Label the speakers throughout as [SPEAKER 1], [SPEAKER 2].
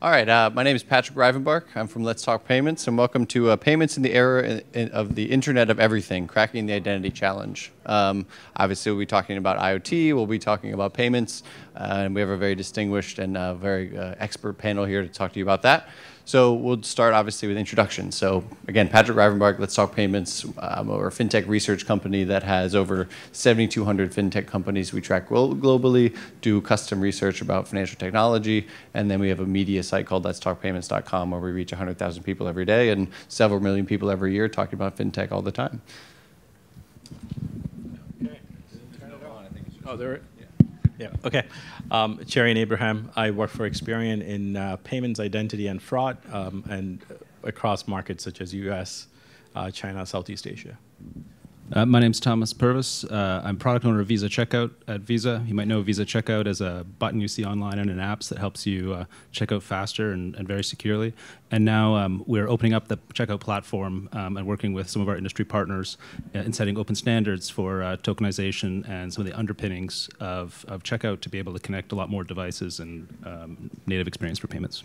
[SPEAKER 1] All right, my name is Patrick Rivenbark. I'm from Let's Talk Payments, and welcome to Payments in the Era of the Internet of Everything, Cracking the Identity Challenge. Obviously, we'll be talking about IoT, we'll be talking about payments, and we have a very distinguished and very expert panel here to talk to you about that. So we'll start, obviously, with introductions. So again, Patrick Rivenbark, Let's Talk Payments. We're a fintech research company that has over 7,200 fintech companies we track globally, do custom research about financial technology, and then we have a media site called letstalkpayments.com where we reach 100,000 people every day and several million people every year talking about fintech all the time.
[SPEAKER 2] Okay. Oh, there. Yeah, okay. Cherian Abraham. I work for Experian in payments, identity, and fraud, and across markets such as US, China, Southeast Asia.
[SPEAKER 3] My name's Thomas Purves. I'm product owner of Visa Checkout at Visa. You might know Visa Checkout as a button you see online and in apps that helps you check out faster and very securely. And now we're opening up the checkout platform and working with some of our industry partners in setting open standards for tokenization and some of the underpinnings of checkout to be able to connect a lot more devices and native experience for payments.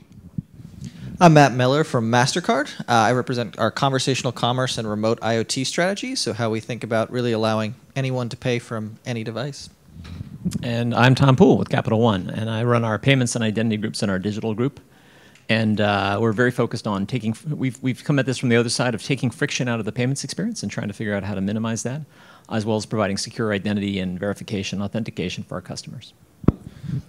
[SPEAKER 4] I'm Matt Miller from Mastercard. I represent our conversational commerce and remote IoT strategy, so how we think about really allowing anyone to pay from any device.
[SPEAKER 5] And I'm Tom Poole with Capital One, and I run our payments and identity groups in our digital group. And we're very focused on taking, we've come at this from the other side of taking friction out of the payments experience and trying to figure out how to minimize that, as well as providing secure identity and verification, authentication for our customers.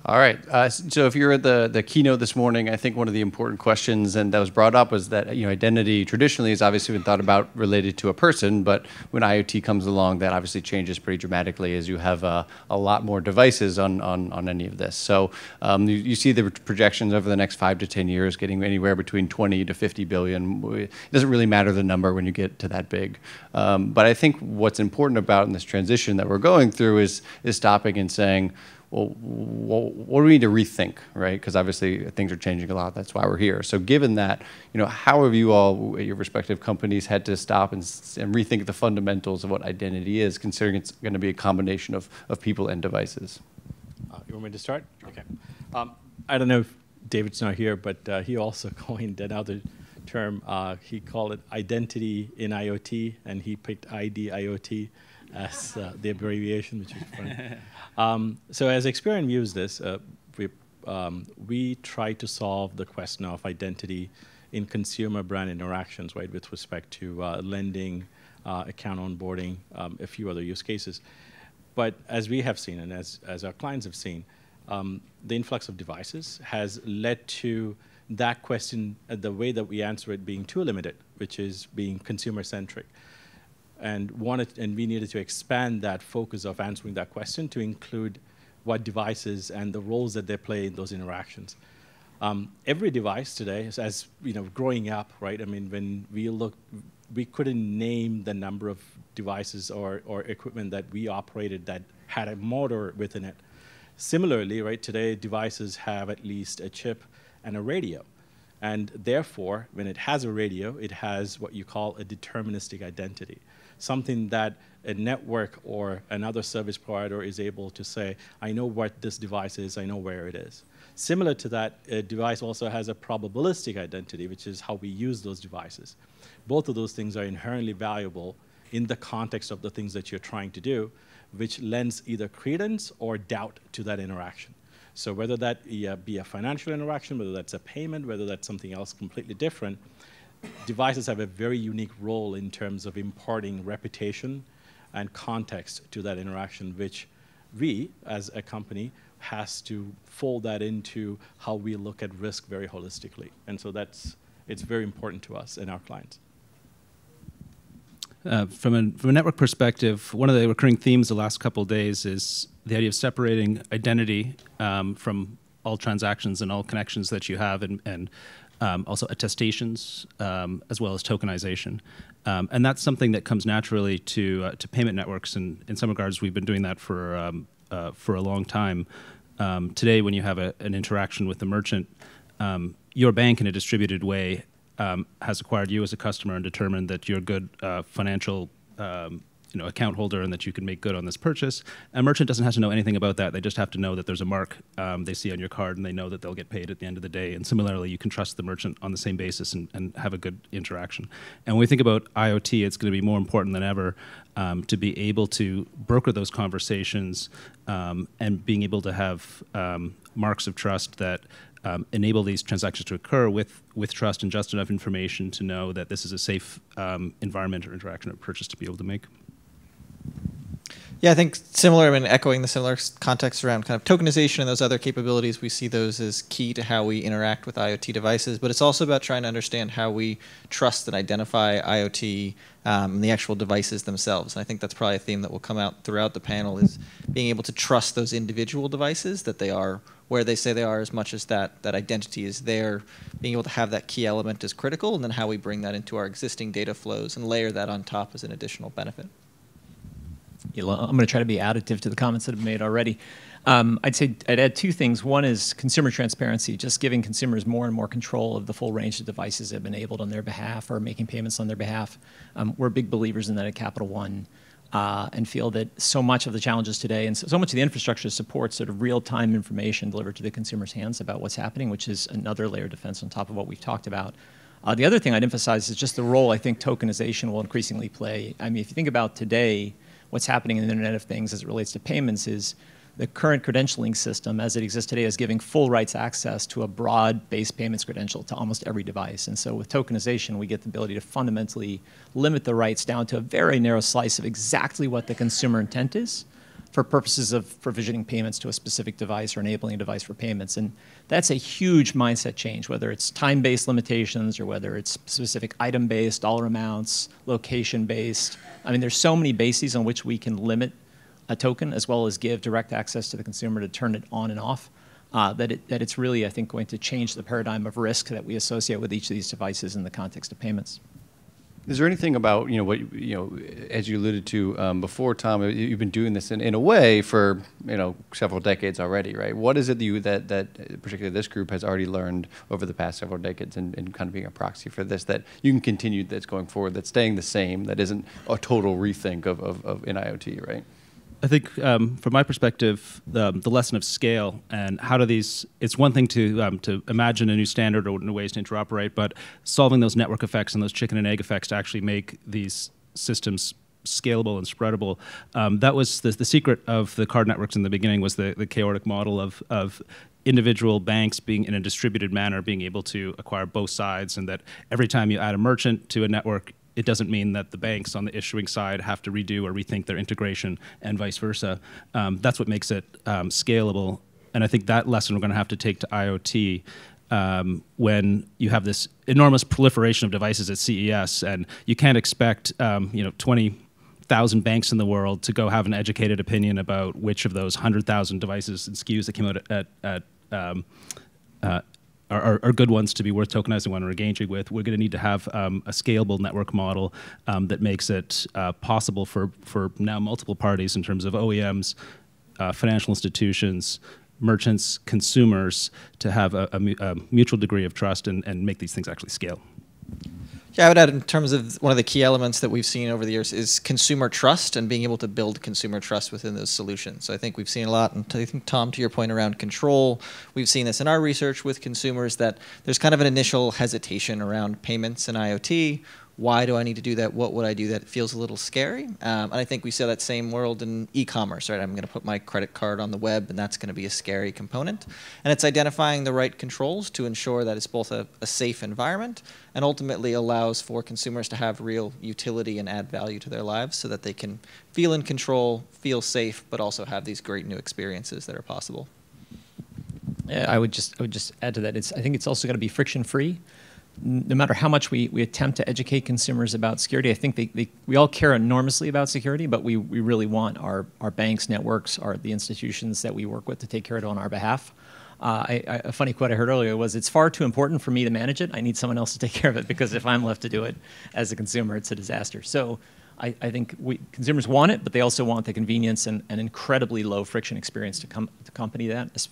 [SPEAKER 1] All right. So if you're at the keynote this morning, I think one of the important questions and that was brought up was that identity traditionally has obviously been thought about related to a person, but when IoT comes along, that obviously changes pretty dramatically as you have a lot more devices on any of this. So you see the projections over the next 5 to 10 years getting anywhere between 20 to 50 billion. It doesn't really matter the number when you get to that big. But I think what's important about in this transition that we're going through is stopping and saying, well, what do we need to rethink, right? Because obviously things are changing a lot. That's why we're here. So given that, how have you all, at your respective companies, had to stop and rethink the fundamentals of what identity is, considering it's going to be a combination of people and devices?
[SPEAKER 2] You want me to start? Okay. I don't know if David's not here, but he also coined another term. He called it identity in IoT, and he picked IDIoT as the abbreviation, which is funny. So as Experian views this, we try to solve the question of identity in consumer brand interactions, right, with respect to lending, account onboarding, a few other use cases. But as we have seen, and as our clients have seen, the influx of devices has led to that question, the way that we answer it being too limited, which is being consumer-centric. And we needed to expand that focus of answering that question to include what devices and the roles that they play in those interactions. Every device today, as growing up, right? I mean, when we looked, we couldn't name the number of devices or equipment that we operated that had a motor within it. Similarly, right, today devices have at least a chip and a radio. And therefore, when it has a radio, it has what you call a deterministic identity. Something that a network or another service provider is able to say, I know what this device is, I know where it is. Similar to that, a device also has a probabilistic identity, which is how we use those devices. Both of those things are inherently valuable in the context of the things that you're trying to do, which lends either credence or doubt to that interaction. So whether that be a financial interaction, whether that's a payment, whether that's something else completely different, devices have a very unique role in terms of imparting reputation and context to that interaction, which we, as a company, has to fold that into how we look at risk very holistically. And so it's very important to us and our clients.
[SPEAKER 3] From a network perspective, one of the recurring themes the last couple of days is the idea of separating identity from all transactions and all connections that you have, and also attestations, as well as tokenization. And that's something that comes naturally to payment networks, and in some regards, we've been doing that for a long time. Today, when you have an interaction with the merchant, your bank in a distributed way has acquired you as a customer and determined that you're good financial account holder and that you can make good on this purchase. A merchant doesn't have to know anything about that. They just have to know that there's a mark they see on your card, and they know that they'll get paid at the end of the day. And similarly, you can trust the merchant on the same basis and have a good interaction. And when we think about IoT, it's going to be more important than ever to be able to broker those conversations and being able to have marks of trust that enable these transactions to occur with trust and just enough information to know that this is a safe environment or interaction or purchase to be able to make.
[SPEAKER 4] Yeah, I think similar, I mean, echoing the similar context around kind of tokenization and those other capabilities, we see those as key to how we interact with IoT devices, but it's also about trying to understand how we trust and identify IoT and the actual devices themselves. And I think that's probably a theme that will come out throughout the panel, is being able to trust those individual devices, that they are where they say they are, as much as that identity is there. Being able to have that key element is critical, and then how we bring that into our existing data flows and layer that on top as an additional benefit.
[SPEAKER 5] I'm going to try to be additive to the comments that have been made already. I'd add two things. One is consumer transparency, just giving consumers more and more control of the full range of devices that have been enabled on their behalf or making payments on their behalf. We're big believers in that at Capital One, and feel that so much of the challenges today and so much of the infrastructure supports sort of real-time information delivered to the consumer's hands about what's happening, which is another layer of defense on top of what we've talked about. The other thing I'd emphasize is just the role I think tokenization will increasingly play. I mean, if you think about today, what's happening in the Internet of Things as it relates to payments is the current credentialing system as it exists today is giving full rights access to a broad-based payments credential to almost every device. And so with tokenization, we get the ability to fundamentally limit the rights down to a very narrow slice of exactly what the consumer intent is for purposes of provisioning payments to a specific device or enabling a device for payments. And that's a huge mindset change, whether it's time-based limitations or whether it's specific item-based, dollar amounts, location-based. I mean, there's so many bases on which we can limit a token as well as give direct access to the consumer to turn it on and off, that it's really, I think, going to change the paradigm of risk that we associate with each of these devices in the context of payments.
[SPEAKER 1] Is there anything about, as you alluded to before, Tom, you've been doing this in a way for, several decades already, right? What is it that particularly this group has already learned over the past several decades and kind of being a proxy for this, that you can continue that's going forward, that's staying the same, that isn't a total rethink of in IoT, right?
[SPEAKER 3] I think from my perspective, the lesson of scale and how do these, it's one thing to imagine a new standard or new ways to interoperate, but solving those network effects and those chicken and egg effects to actually make these systems scalable and spreadable. That was the secret of the card networks in the beginning, was the chaotic model of individual banks being in a distributed manner, being able to acquire both sides, and that every time you add a merchant to a network, it doesn't mean that the banks on the issuing side have to redo or rethink their integration and vice versa. That's what makes it scalable. And I think that lesson we're going to have to take to IoT when you have this enormous proliferation of devices at CES, and you can't expect 20,000 banks in the world to go have an educated opinion about which of those 100,000 devices and SKUs that came out are good ones to be worth tokenizing when we're engaging with. We're going to need to have a scalable network model that makes it possible for now multiple parties in terms of OEMs, financial institutions, merchants, consumers, to have a mutual degree of trust and make these things actually scale.
[SPEAKER 4] Yeah, I would add, in terms of one of the key elements that we've seen over the years is consumer trust and being able to build consumer trust within those solutions. So I think we've seen a lot, and I think, Tom, to your point around control, we've seen this in our research with consumers, that there's kind of an initial hesitation around payments and IoT. Why do I need to do that? What would I do? That feels a little scary. And I think we see that same world in e-commerce, right? I'm going to put my credit card on the web, and that's going to be a scary component. And it's identifying the right controls to ensure that it's both a safe environment and ultimately allows for consumers to have real utility and add value to their lives so that they can feel in control, feel safe, but also have these great new experiences that are possible.
[SPEAKER 5] Yeah, I would just add to that. I think it's also got to be friction-free. No matter how much we attempt to educate consumers about security, I think we all care enormously about security, but we really want our banks, networks, the institutions that we work with to take care of it on our behalf. A funny quote I heard earlier was, "It's far too important for me to manage it. I need someone else to take care of it, because if I'm left to do it as a consumer, it's a disaster." So I think consumers want it, but they also want the convenience and an incredibly low friction experience to accompany that,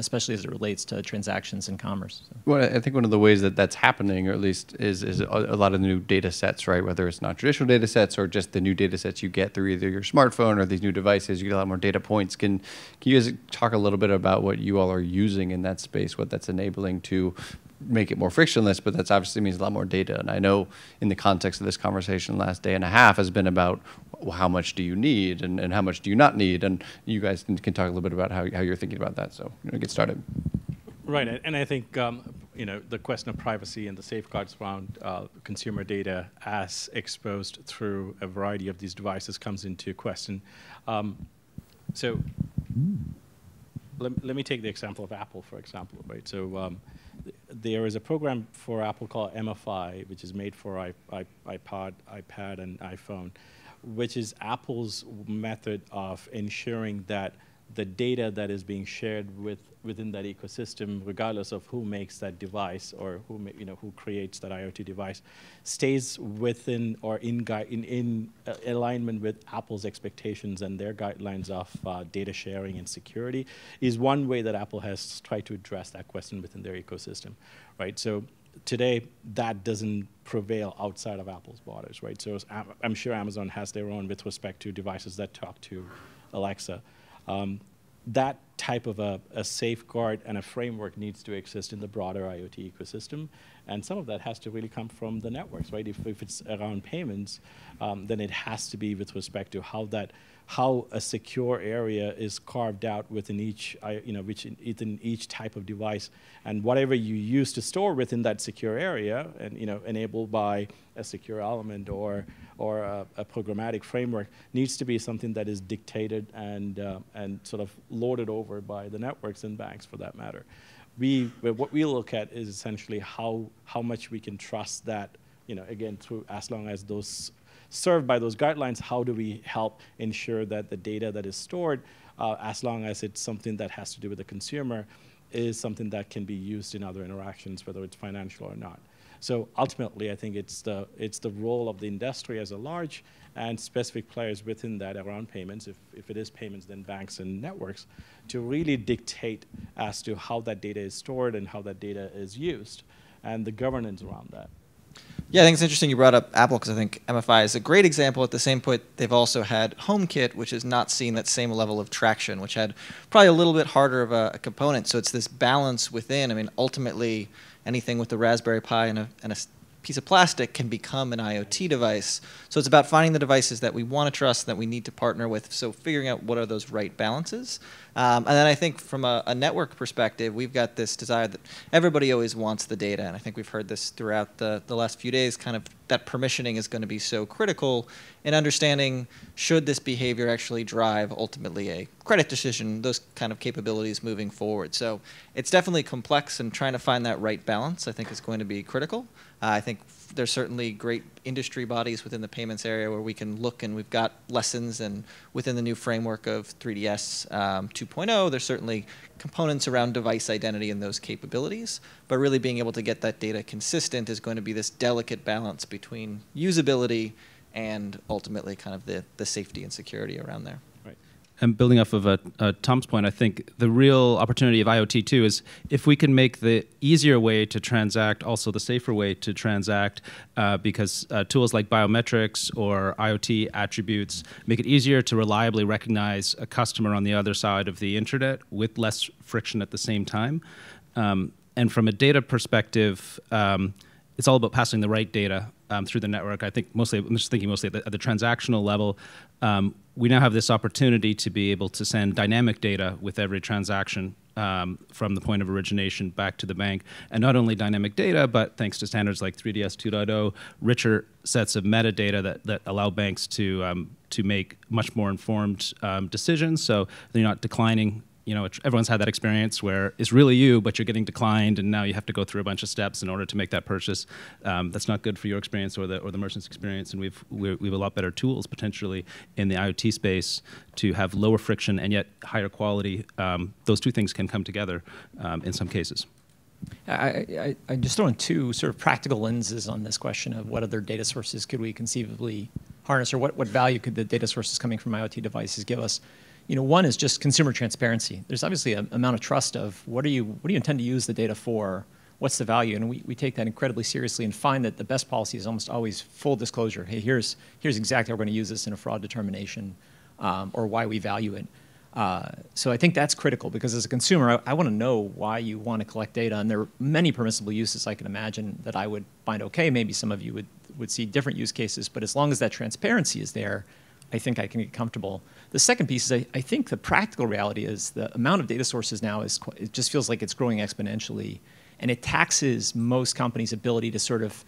[SPEAKER 5] especially as it relates to transactions and commerce. So.
[SPEAKER 1] Well, I think one of the ways that that's happening, or at least is a lot of the new data sets, right? Whether it's not traditional data sets or just the new data sets you get through either your smartphone or these new devices, you get a lot more data points. Can you guys talk a little bit about what you all are using in that space, what that's enabling to make it more frictionless, but that's obviously means a lot more data. And I know in the context of this conversation, the last day and a half has been about, well, how much do you need and how much do you not need? And you guys can talk a little bit about how you're thinking about that. So get started.
[SPEAKER 2] Right, and I think the question of privacy and the safeguards around consumer data as exposed through a variety of these devices comes into question. So let me take the example of Apple, for example, right? So there is a program for Apple called MFI, which is made for iPod, iPad, and iPhone, which is Apple's method of ensuring that the data that is being shared within that ecosystem, regardless of who makes that device or who creates that IoT device, stays within or in alignment with Apple's expectations and their guidelines of data sharing and security, is one way that Apple has tried to address that question within their ecosystem, right? So today, that doesn't prevail outside of Apple's borders, right? So I'm sure Amazon has their own with respect to devices that talk to Alexa. That type of a safeguard and a framework needs to exist in the broader IoT ecosystem. And some of that has to really come from the networks, right? If it's around payments, then it has to be with respect to how a secure area is carved out within within each type of device, and whatever you use to store within that secure area, and enabled by a secure element or a programmatic framework, needs to be something that is dictated and sort of lorded over by the networks and banks, for that matter. What we look at is essentially how much we can trust that, again, through, as long as those served by those guidelines, how do we help ensure that the data that is stored, as long as it's something that has to do with the consumer, is something that can be used in other interactions, whether it's financial or not. So ultimately, I think it's the role of the industry as a large and specific players within that around payments, if it is payments, then banks and networks, to really dictate as to how that data is stored and how that data is used, and the governance around that.
[SPEAKER 4] Yeah, I think it's interesting you brought up Apple, because I think MFI is a great example. At the same point, they've also had HomeKit, which has not seen that same level of traction, which had probably a little bit harder of a component. So it's this balance within. I mean, ultimately, anything with the Raspberry Pi and a piece of plastic can become an IoT device. So it's about finding the devices that we want to trust, that we need to partner with, so figuring out what are those right balances. And then I think from a network perspective, we've got this desire that everybody always wants the data, and I think we've heard this throughout the last few days, kind of that permissioning is going to be so critical in understanding, should this behavior actually drive ultimately a credit decision, those kind of capabilities moving forward. So it's definitely complex, and trying to find that right balance, I think, is going to be critical. I think there's certainly great industry bodies within the payments area where we can look, and we've got lessons, and within the new framework of 3DS 2.0, there's certainly components around device identity and those capabilities, but really being able to get that data consistent is going to be this delicate balance between usability and ultimately kind of the safety and security around there.
[SPEAKER 3] And building off of Tom's point, I think the real opportunity of IoT too is if we can make the easier way to transact also the safer way to transact, because tools like biometrics or IoT attributes make it easier to reliably recognize a customer on the other side of the internet with less friction at the same time. And from a data perspective, it's all about passing the right data through the network. I think I'm just thinking mostly at the transactional level. We now have this opportunity to be able to send dynamic data with every transaction from the point of origination back to the bank. And not only dynamic data, but thanks to standards like 3DS 2.0, richer sets of metadata that allow banks to make much more informed decisions. So they're not declining. Everyone's had that experience where it's really you, but you're getting declined, and now you have to go through a bunch of steps in order to make that purchase. That's not good for your experience or the merchant's experience, and we've a lot better tools potentially in the IoT space to have lower friction and yet higher quality. Those two things can come together in some cases.
[SPEAKER 5] I just throw in two sort of practical lenses on this question of what other data sources could we conceivably harness, or what value could the data sources coming from IoT devices give us. One is just consumer transparency. There's obviously an amount of trust of what do you intend to use the data for? What's the value? And we take that incredibly seriously and find that the best policy is almost always full disclosure. Hey, here's exactly how we're going to use this in a fraud determination, or why we value it. So I think that's critical, because as a consumer, I want to know why you want to collect data. And there are many permissible uses I can imagine that I would find okay. Maybe some of you would see different use cases. But as long as that transparency is there, I think I can get comfortable. The second piece is I think the practical reality is the amount of data sources now it just feels like it's growing exponentially. And it taxes most companies' ability to sort of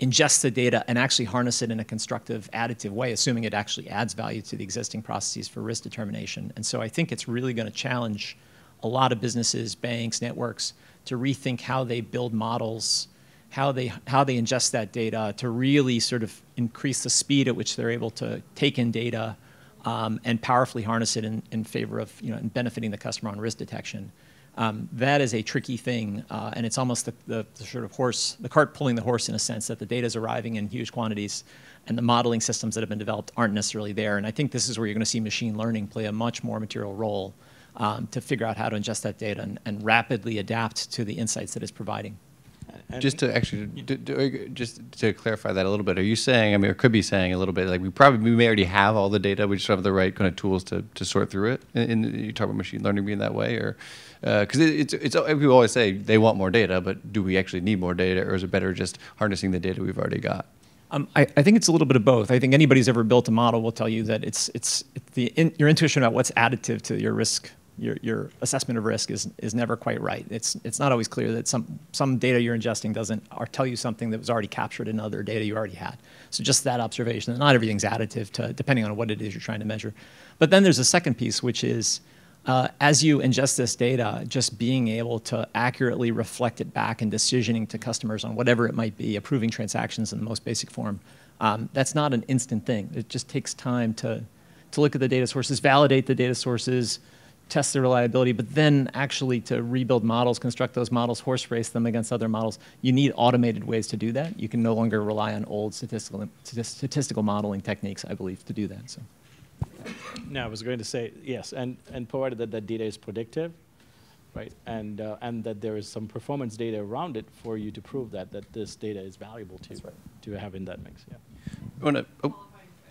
[SPEAKER 5] ingest the data and actually harness it in a constructive, additive way, assuming it actually adds value to the existing processes for risk determination. And so I think it's really going to challenge a lot of businesses, banks, networks, to rethink how they build models, how they ingest that data, to really sort of increase the speed at which they're able to take in data and powerfully harness it in favor of in benefiting the customer on risk detection. That is a tricky thing, and it's almost the sort of the cart pulling the horse, in a sense, that the data is arriving in huge quantities, and the modeling systems that have been developed aren't necessarily there. And I think this is where you're going to see machine learning play a much more material role to figure out how to ingest that data and rapidly adapt to the insights that it's providing.
[SPEAKER 1] And just to actually, just to clarify that a little bit, are you saying, or could be saying a little bit, like we may already have all the data, we just don't have the right kind of tools to sort through it? And you talk about machine learning being that way, or because people always say they want more data, but do we actually need more data, or is it better just harnessing the data we've already got?
[SPEAKER 5] I think it's a little bit of both. I think anybody who's ever built a model will tell you that your intuition about what's additive to your risk. Your assessment of risk is never quite right. It's not always clear that some data you're ingesting doesn't tell you something that was already captured in other data you already had. So just that observation that not everything's additive to depending on what it is you're trying to measure. But then there's a second piece, which is as you ingest this data, just being able to accurately reflect it back in decisioning to customers on whatever it might be, approving transactions in the most basic form. That's not an instant thing. It just takes time to look at the data sources, validate the data sources, test the reliability, but then actually to rebuild models, construct those models, horse race them against other models. You need automated ways to do that. You can no longer rely on old statistical modeling techniques, I believe, to do that. So.
[SPEAKER 2] No, I was going to say yes, and provided that that data is predictive, right, and that there is some performance data around it for you to prove that this data is valuable to to have in that mix. Yeah.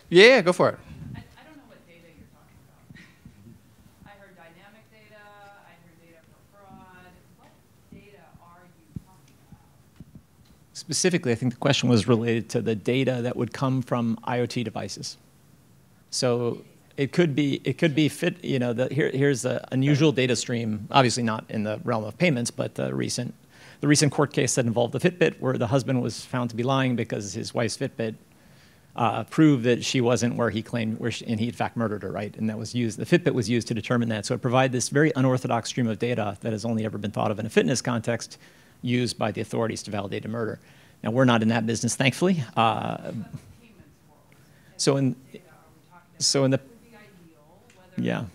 [SPEAKER 1] Yeah, go for it.
[SPEAKER 5] Specifically, I think the question was related to the data that would come from IoT devices. So it could be here's an unusual data stream, obviously not in the realm of payments, but the recent court case that involved the Fitbit, where the husband was found to be lying because his wife's Fitbit proved that she wasn't where he claimed, and he in fact murdered her, right? And that was used. The Fitbit was used to determine that. So it provided this very unorthodox stream of data that has only ever been thought of in a fitness context, used by the authorities to validate a murder. Now, we're not in that business, thankfully. So in the yeah.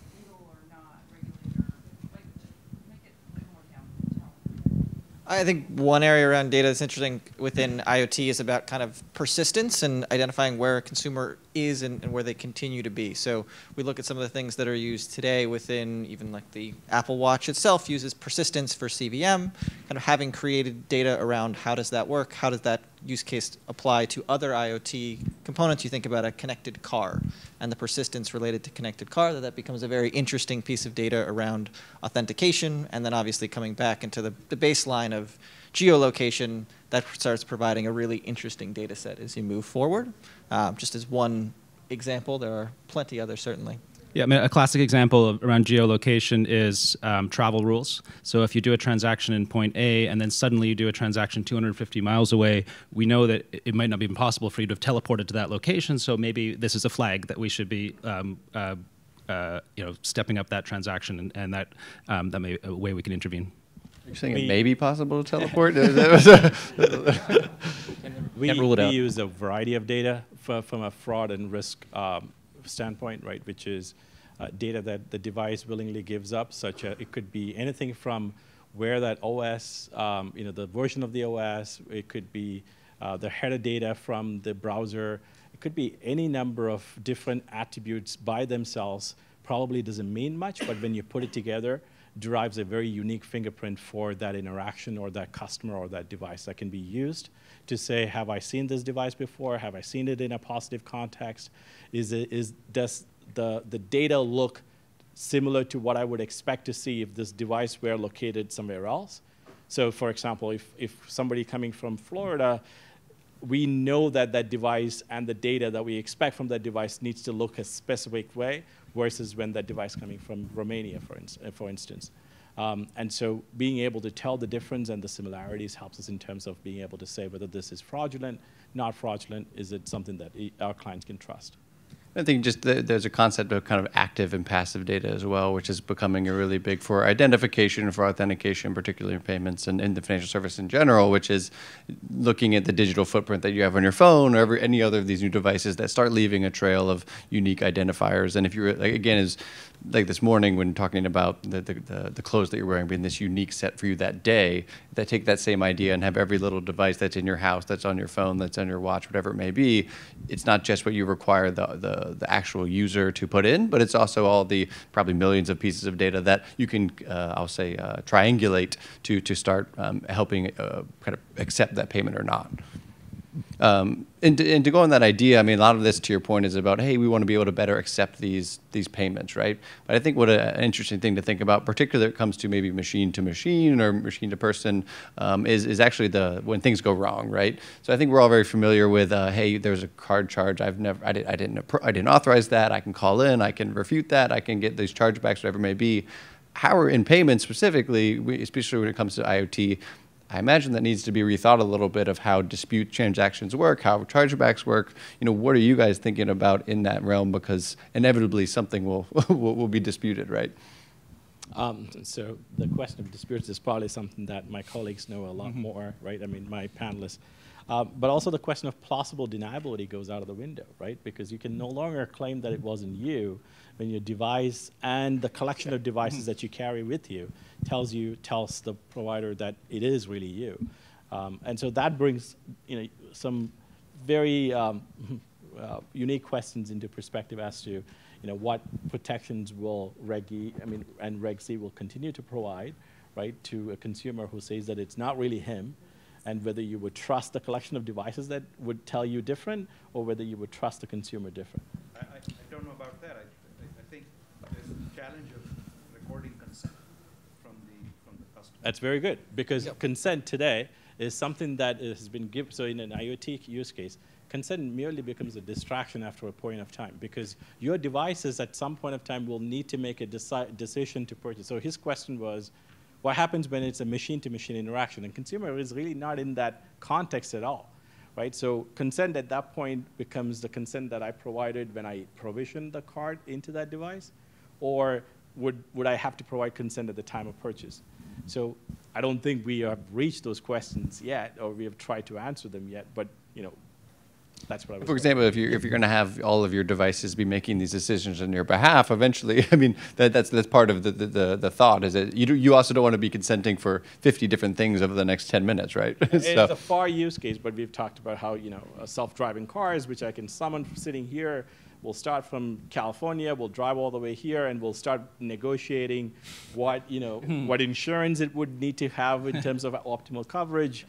[SPEAKER 4] I think one area around data that's interesting within IoT is about kind of persistence and identifying where a consumer is and where they continue to be. So we look at some of the things that are used today within even like the Apple Watch itself uses persistence for CVM, kind of having created data around how does that work, how does that use case apply to other IoT components. You think about a connected car and the persistence related to connected car, that becomes a very interesting piece of data around authentication, and then obviously coming back into the baseline of geolocation, that starts providing a really interesting data set as you move forward. Just as one example, there are plenty others certainly.
[SPEAKER 3] Yeah, I mean, a classic example around geolocation is travel rules. So if you do a transaction in point A and then suddenly you do a transaction 250 miles away, we know that it might not be possible for you to have teleported to that location. So maybe this is a flag that we should be stepping up that transaction, and that may be a way we can intervene.
[SPEAKER 1] You're saying it may be possible to teleport?
[SPEAKER 2] We use a variety of data from a fraud and risk standpoint, right, which is data that the device willingly gives up, such as it could be anything from where that OS, the version of the OS, it could be the header data from the browser, it could be any number of different attributes by themselves probably doesn't mean much, but when you put it together, derives a very unique fingerprint for that interaction or that customer or that device that can be used to say, have I seen this device before? Have I seen it in a positive context? Does the data look similar to what I would expect to see if this device were located somewhere else? So for example, if somebody coming from Florida, we know that that device and the data that we expect from that device needs to look a specific way versus when that device coming from Romania, for instance. And so being able to tell the difference and the similarities helps us in terms of being able to say whether this is fraudulent, not fraudulent, is it something that our clients can trust.
[SPEAKER 1] I think just there's a concept of kind of active and passive data as well, which is becoming a really big for identification, for authentication, particularly in payments and in the financial service in general, which is looking at the digital footprint that you have on your phone or any other of these new devices that start leaving a trail of unique identifiers. And if you're, like, again, is like this morning when talking about the clothes that you're wearing being this unique set for you that day, that take that same idea and have every little device that's in your house, that's on your phone, that's on your watch, whatever it may be. It's not just what you require the actual user to put in, but it's also all the probably millions of pieces of data that you can, I'll say, triangulate to start helping kind of accept that payment or not. And to go on that idea, I mean, a lot of this, to your point, is about, hey, we want to be able to better accept these payments, right? But I think what an interesting thing to think about, particularly when it comes to maybe machine to machine or machine to person, is actually when things go wrong, right? So I think we're all very familiar with, hey, there's a card charge. I didn't authorize that. I can call in. I can refute that. I can get these chargebacks, whatever it may be. How in payments specifically, especially when it comes to IoT, I imagine that needs to be rethought a little bit of how dispute transactions work, how chargebacks work. You know, what are you guys thinking about in that realm? Because inevitably something will be disputed, right?
[SPEAKER 2] So the question of disputes is probably something that my colleagues know a lot more, right? I mean, my panelists. But also the question of plausible deniability goes out of the window, right? Because you can no longer claim that it wasn't you when your device and the collection of devices that you carry with you tells the provider that it is really you. And so that brings, some very unique questions into perspective as to, what protections will and Reg C will continue to provide, right, to a consumer who says that it's not really him, and whether you would trust the collection of devices that would tell you different, or whether you would trust the consumer different.
[SPEAKER 6] I don't know about that. I think there's a challenge of recording consent from the customer.
[SPEAKER 2] That's very good, because consent today is something that has been given. So in an IoT use case, consent merely becomes a distraction after a point of time, because your devices at some point of time will need to make a decision to purchase. So his question was, what happens when it's a machine-to-machine interaction? And consumer is really not in that context at all, right? So consent at that point becomes the consent that I provided when I provisioned the card into that device, or would I have to provide consent at the time of purchase? So I don't think we have reached those questions yet, or we have tried to answer them yet, but that's what I was
[SPEAKER 1] For example, if you're going to have all of your devices be making these decisions on your behalf, eventually, I mean, that's part of the thought, is that you also don't want to be consenting for 50 different things over the next 10 minutes, right?
[SPEAKER 2] It's a far use case, but we've talked about how, self-driving cars, which I can summon sitting here, will start from California, we'll drive all the way here, and we'll start negotiating what, what insurance it would need to have in terms of optimal coverage,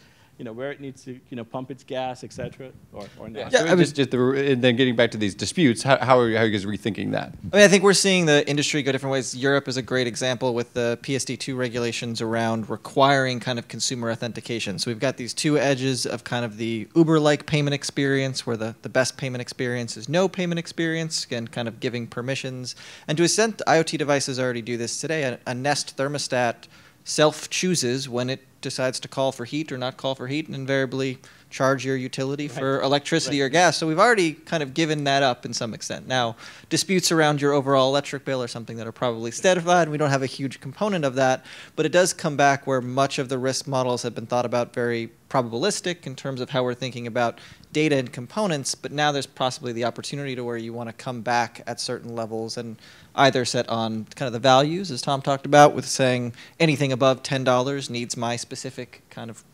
[SPEAKER 2] where it needs to, pump its gas, et cetera, or not.
[SPEAKER 1] Yeah, and then getting back to these disputes, how are you guys rethinking that?
[SPEAKER 4] I mean, I think we're seeing the industry go different ways. Europe is a great example with the PSD2 regulations around requiring kind of consumer authentication. So we've got these two edges of kind of the Uber-like payment experience, where the best payment experience is no payment experience, and kind of giving permissions. And to a extent, IoT devices already do this today. A Nest thermostat self-chooses when it decides to call for heat or not call for heat, and invariably charge your utility for electricity or gas. So we've already kind of given that up in some extent. Now, disputes around your overall electric bill are something that are probably stratified, and we don't have a huge component of that, but it does come back where much of the risk models have been thought about very probabilistic in terms of how we're thinking about data and components, but now there's possibly the opportunity to where you want to come back at certain levels and either set on kind of the values, as Tom talked about, with saying anything above $10 needs my specific kind of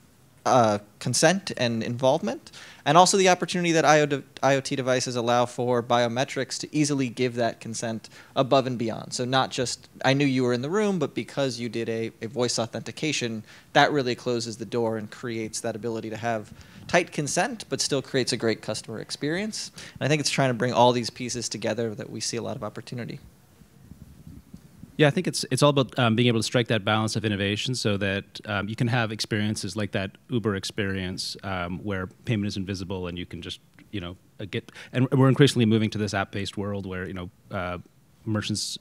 [SPEAKER 4] consent and involvement, and also the opportunity that IoT devices allow for biometrics to easily give that consent above and beyond. So not just, I knew you were in the room, but because you did a voice authentication, that really closes the door and creates that ability to have tight consent, but still creates a great customer experience. And I think it's trying to bring all these pieces together that we see a lot of opportunity.
[SPEAKER 3] Yeah, I think it's all about being able to strike that balance of innovation so that you can have experiences like that Uber experience where payment is invisible and you can just, get. And we're increasingly moving to this app-based world where, merchants,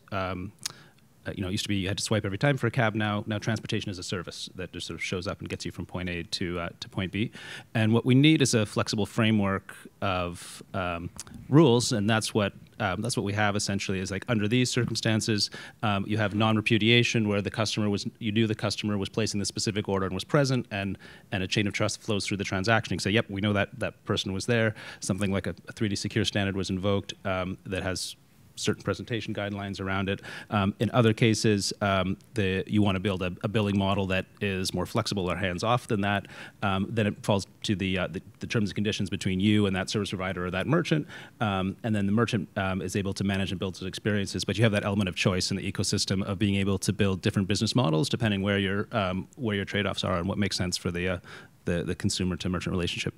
[SPEAKER 3] used to be you had to swipe every time for a cab. Now transportation is a service that just sort of shows up and gets you from point A to point B. And what we need is a flexible framework of rules, and that's what we have essentially. Is like under these circumstances, you have non-repudiation where you knew the customer was placing the specific order and was present, and a chain of trust flows through the transaction. You can say, yep, we know that person was there. Something like a 3D secure standard was invoked that has certain presentation guidelines around it. In other cases, you want to build a billing model that is more flexible or hands-off than that. Then it falls to the terms and conditions between you and that service provider or that merchant. And then the merchant is able to manage and build those experiences. But you have that element of choice in the ecosystem of being able to build different business models depending where your trade-offs are and what makes sense for the consumer to merchant relationship.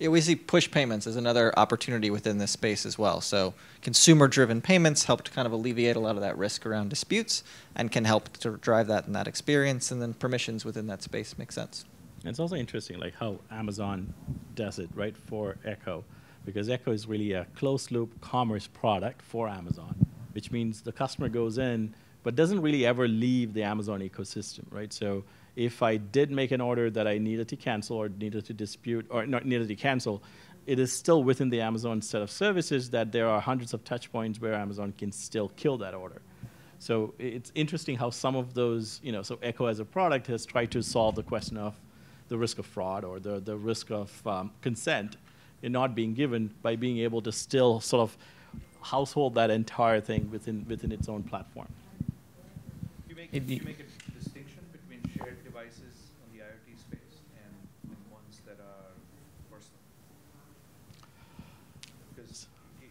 [SPEAKER 4] Yeah, we see push payments as another opportunity within this space as well. So consumer-driven payments help to kind of alleviate a lot of that risk around disputes and can help to drive that in that experience, and then permissions within that space make sense.
[SPEAKER 2] And it's also interesting like how Amazon does it, right, for Echo, because Echo is really a closed-loop commerce product for Amazon, which means the customer goes in but doesn't really ever leave the Amazon ecosystem, right? So if I did make an order that I needed to cancel or needed to dispute or not needed to cancel, it is still within the Amazon set of services that there are hundreds of touch points where Amazon can still kill that order. So it's interesting how some of those, so Echo as a product has tried to solve the question of the risk of fraud or the risk of consent in not being given by being able to still sort of household that entire thing within its own platform.
[SPEAKER 6] You make a distinction between shared devices on the IoT space and ones that are personal. Because if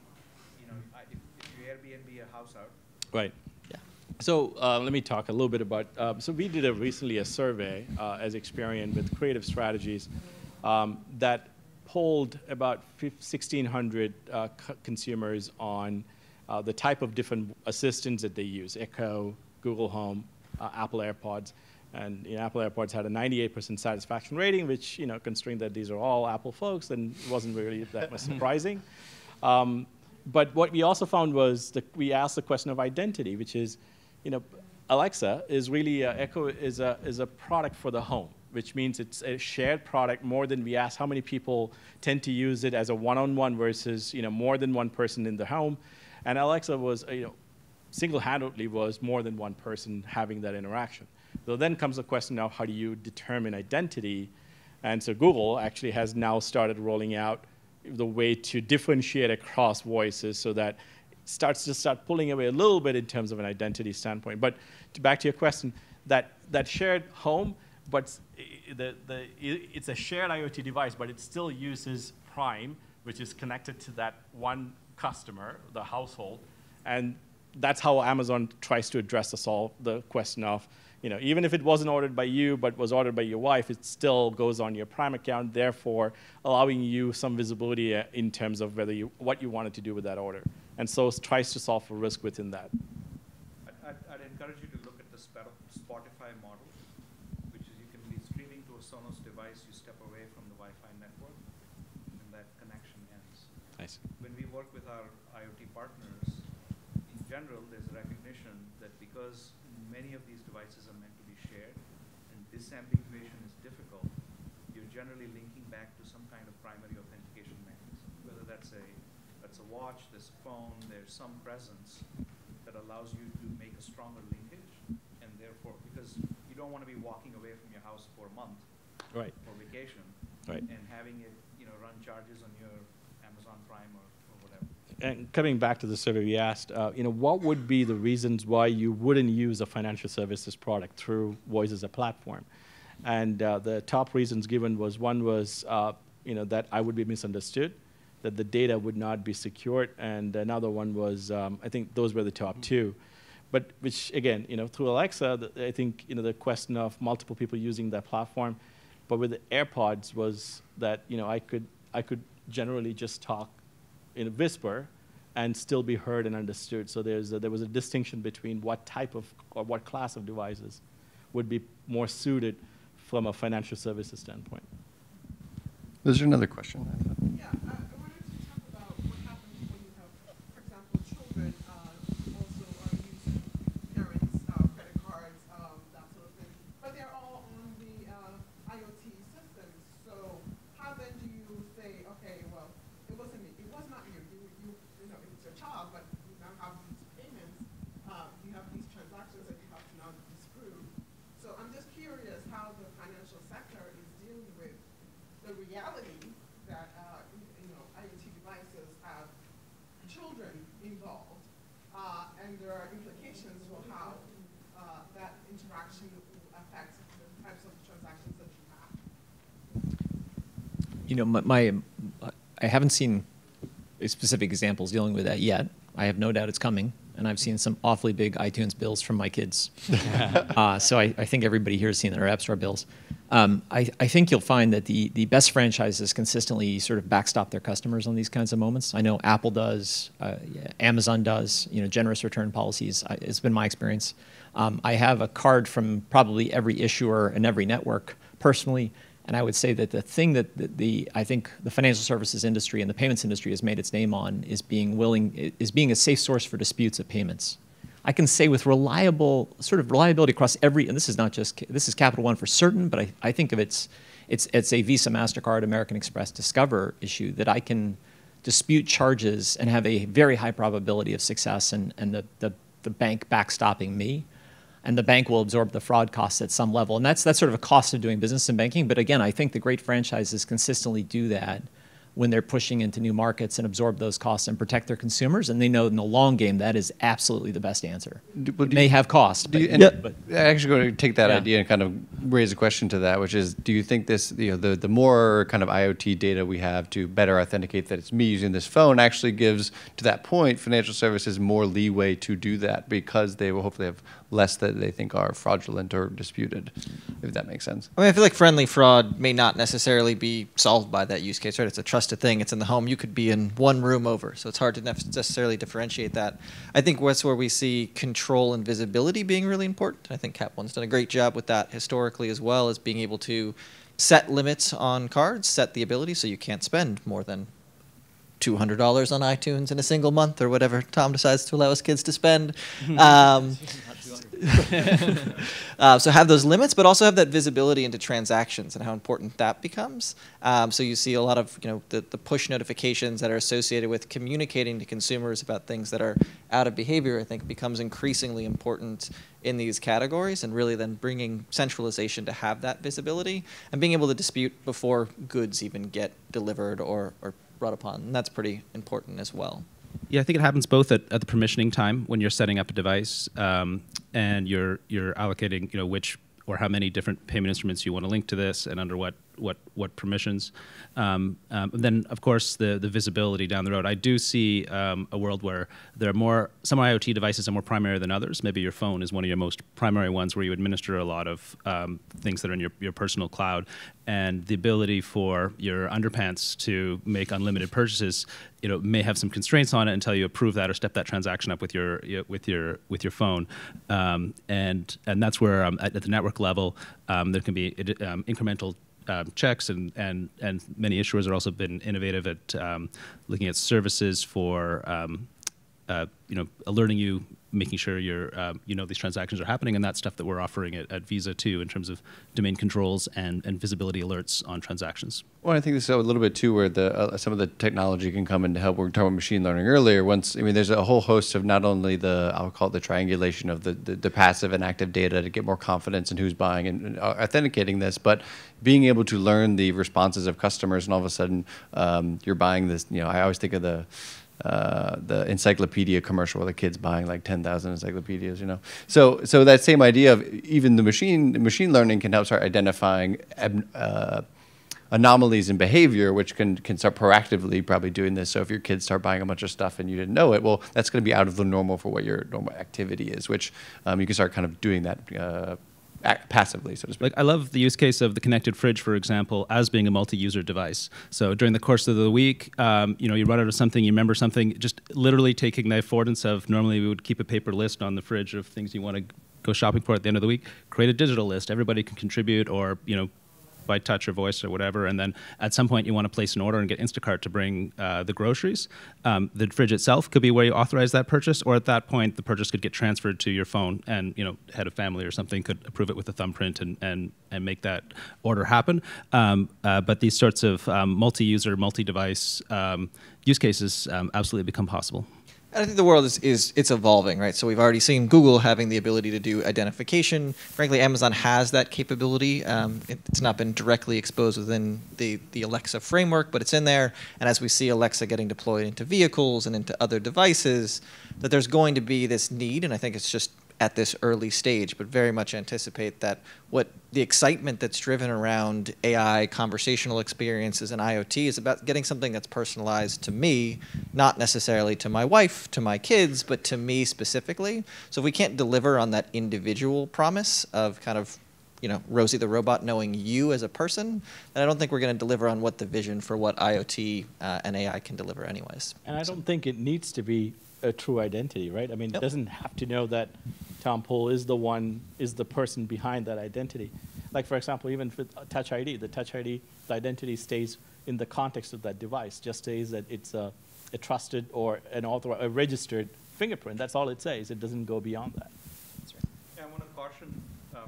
[SPEAKER 6] you Airbnb a house out,
[SPEAKER 2] right?
[SPEAKER 4] Yeah.
[SPEAKER 2] So let me talk a little bit about. So we did recently a survey as Experian with Creative Strategies that polled about 1,600 consumers on the type of different assistants that they use: Echo, Google Home, Apple AirPods. And Apple AirPods had a 98% satisfaction rating, which, considering that these are all Apple folks, then it wasn't really that much surprising. But what we also found was that we asked the question of identity, which is, Alexa is really, Echo is a product for the home, which means it's a shared product more than we asked how many people tend to use it as a one-on-one versus, more than one person in the home. And Alexa was, single-handedly was more than one person having that interaction. So then comes the question of how do you determine identity? And so Google actually has now started rolling out the way to differentiate across voices so that it starts to pulling away a little bit in terms of an identity standpoint. But back to your question, that shared home, but it's a shared IoT device, but it still uses Prime, which is connected to that one customer, the household. And that's how Amazon tries to address the question of, even if it wasn't ordered by you but was ordered by your wife, it still goes on your Prime account, therefore allowing you some visibility in terms of what you wanted to do with that order. And so it tries to solve for risk within that.
[SPEAKER 6] I'd encourage you to look at the Spotify model, which is you can be streaming to a Sonos device, you step away from the Wi-Fi network, and that connection ends.
[SPEAKER 2] Nice.
[SPEAKER 6] When we work with our IoT partners, in general, there's a recognition that because many of these devices are meant to be shared and disambiguation is difficult, you're generally linking back to some kind of primary authentication mechanism, whether that's a watch, there's a phone, there's some presence that allows you to make a stronger linkage, and therefore, because you don't want to be walking away from your house for a month
[SPEAKER 2] right.
[SPEAKER 6] for vacation,
[SPEAKER 2] right.
[SPEAKER 6] and having it run charges on your Amazon Prime or whatever.
[SPEAKER 2] And coming back to the survey, we asked, what would be the reasons why you wouldn't use a financial services product through Voice as a platform? And the top reasons given was, one was that I would be misunderstood, that the data would not be secured, and another one was, I think those were the top two. But which, again, through Alexa, I think, the question of multiple people using that platform. But with the AirPods was that, I could generally just talk in a whisper and still be heard and understood. So there was a distinction between what type of, or what class of devices would be more suited from a financial services standpoint.
[SPEAKER 1] There's another question.
[SPEAKER 7] Yeah, I wanted to talk about what happens when you have, for example, children also are using parents' credit cards, that sort of thing. But they're all on the IoT systems. So how then do you say, okay, well, it wasn't me, it was not you. It's your child, but you now have these payments, you have these transactions that you have to now disprove. So I'm just curious how the financial sector is dealing with the reality that IoT devices have children involved, and there are implications for how that interaction affects the types of transactions that you have.
[SPEAKER 5] I haven't seen specific examples dealing with that yet. I have no doubt it's coming, and I've seen some awfully big iTunes bills from my kids. So I think everybody here has seen their App Store bills. I think you'll find that the best franchises consistently sort of backstop their customers on these kinds of moments. I know Apple does, Amazon does, generous return policies. It's been my experience. I have a card from probably every issuer and every network personally. And I would say that the thing that I think the financial services industry and the payments industry has made its name on is being a safe source for disputes of payments. I can say with reliability across every, and this is Capital One for certain, but I think of it's a Visa, Mastercard, American Express, Discover issue that I can dispute charges and have a very high probability of success, and the bank backstopping me. And the bank will absorb the fraud costs at some level. And that's sort of a cost of doing business in banking. But again, I think the great franchises consistently do that when they're pushing into new markets and absorb those costs and protect their consumers. And they know in the long game that is absolutely the best answer. It may have cost.
[SPEAKER 1] I'm actually going to take that idea and kind of raise a question to that, which is, do you think this, the more kind of IoT data we have to better authenticate that it's me using this phone actually gives, to that point, financial services more leeway to do that because they will hopefully have less that they think are fraudulent or disputed, if that makes sense?
[SPEAKER 4] I feel like friendly fraud may not necessarily be solved by that use case, right? It's a trusted thing. It's in the home. You could be in one room over, so it's hard to necessarily differentiate that. I think that's where we see control and visibility being really important. I think Cap One's done a great job with that historically, as well as being able to set limits on cards, set the ability so you can't spend more than $200 on iTunes in a single month, or whatever Tom decides to allow his kids to spend. So have those limits, but also have that visibility into transactions and how important that becomes. So you see a lot of the push notifications that are associated with communicating to consumers about things that are out of behavior, I think becomes increasingly important in these categories, and really then bringing centralization to have that visibility and being able to dispute before goods even get delivered or brought upon. And that's pretty important as well.
[SPEAKER 3] Yeah, I think it happens both at the permissioning time when you're setting up a device and you're allocating, which or how many different payment instruments you want to link to this and under what permissions. Then, of course, the visibility down the road. I do see a world where there are some IoT devices are more primary than others. Maybe your phone is one of your most primary ones where you administer a lot of things that are in your personal cloud. And the ability for your underpants to make unlimited purchases, may have some constraints on it until you approve that or step that transaction up with your phone. And that's where at the network level there can be incremental checks, and many issuers have also been innovative at looking at services for alerting you, making sure these transactions are happening, and that's stuff that we're offering at Visa too, in terms of domain controls and visibility alerts on transactions.
[SPEAKER 1] Well, I think this is a little bit too where some of the technology can come in to help. We were talking about machine learning earlier. There's a whole host of not only I'll call it the triangulation of the passive and active data to get more confidence in who's buying and authenticating this, but being able to learn the responses of customers, and all of a sudden you're buying this. I always think of the the encyclopedia commercial where the kid's buying like 10,000 encyclopedias, you know. So that same idea of even the machine learning can help start identifying anomalies in behavior, which can start proactively probably doing this. So if your kids start buying a bunch of stuff and you didn't know it, well, that's going to be out of the normal for what your normal activity is, which you can start kind of doing that passively, so to speak.
[SPEAKER 3] Like, I love the use case of the connected fridge, for example, as being a multi-user device. So during the course of the week, you know, you run out of something, you remember something, just literally taking the affordance of, normally we would keep a paper list on the fridge of things you want to go shopping for at the end of the week, create a digital list. Everybody can contribute, or, you know, by touch or voice or whatever, and then at some point you want to place an order and get Instacart to bring the groceries. The fridge itself could be where you authorize that purchase, or at that point the purchase could get transferred to your phone, and, you know, head of family or something could approve it with a thumbprint and make that order happen. But these sorts of multi-user, multi-device use cases absolutely become possible.
[SPEAKER 4] I think the world it's evolving, right? So we've already seen Google having the ability to do identification. Frankly, Amazon has that capability. It's not been directly exposed within the Alexa framework, but it's in there. And as we see Alexa getting deployed into vehicles and into other devices, that there's going to be this need, and I think it's just at this early stage, but very much anticipate that what the excitement that's driven around AI, conversational experiences, and IoT is about getting something that's personalized to me, not necessarily to my wife, to my kids, but to me specifically. So if we can't deliver on that individual promise of kind of, you know, Rosie the robot knowing you as a person, then I don't think we're going to deliver on what the vision for what IoT and AI can deliver anyways.
[SPEAKER 2] And I don't think it needs to be a true identity, right? I mean, it doesn't have to know that Tom Poole is the person behind that identity. Like, for example, even with Touch ID, the Touch ID, the identity stays in the context of that device, just says that it's a trusted or a registered fingerprint. That's all it says. It doesn't go beyond that.
[SPEAKER 6] That's right. Yeah, I want to caution, the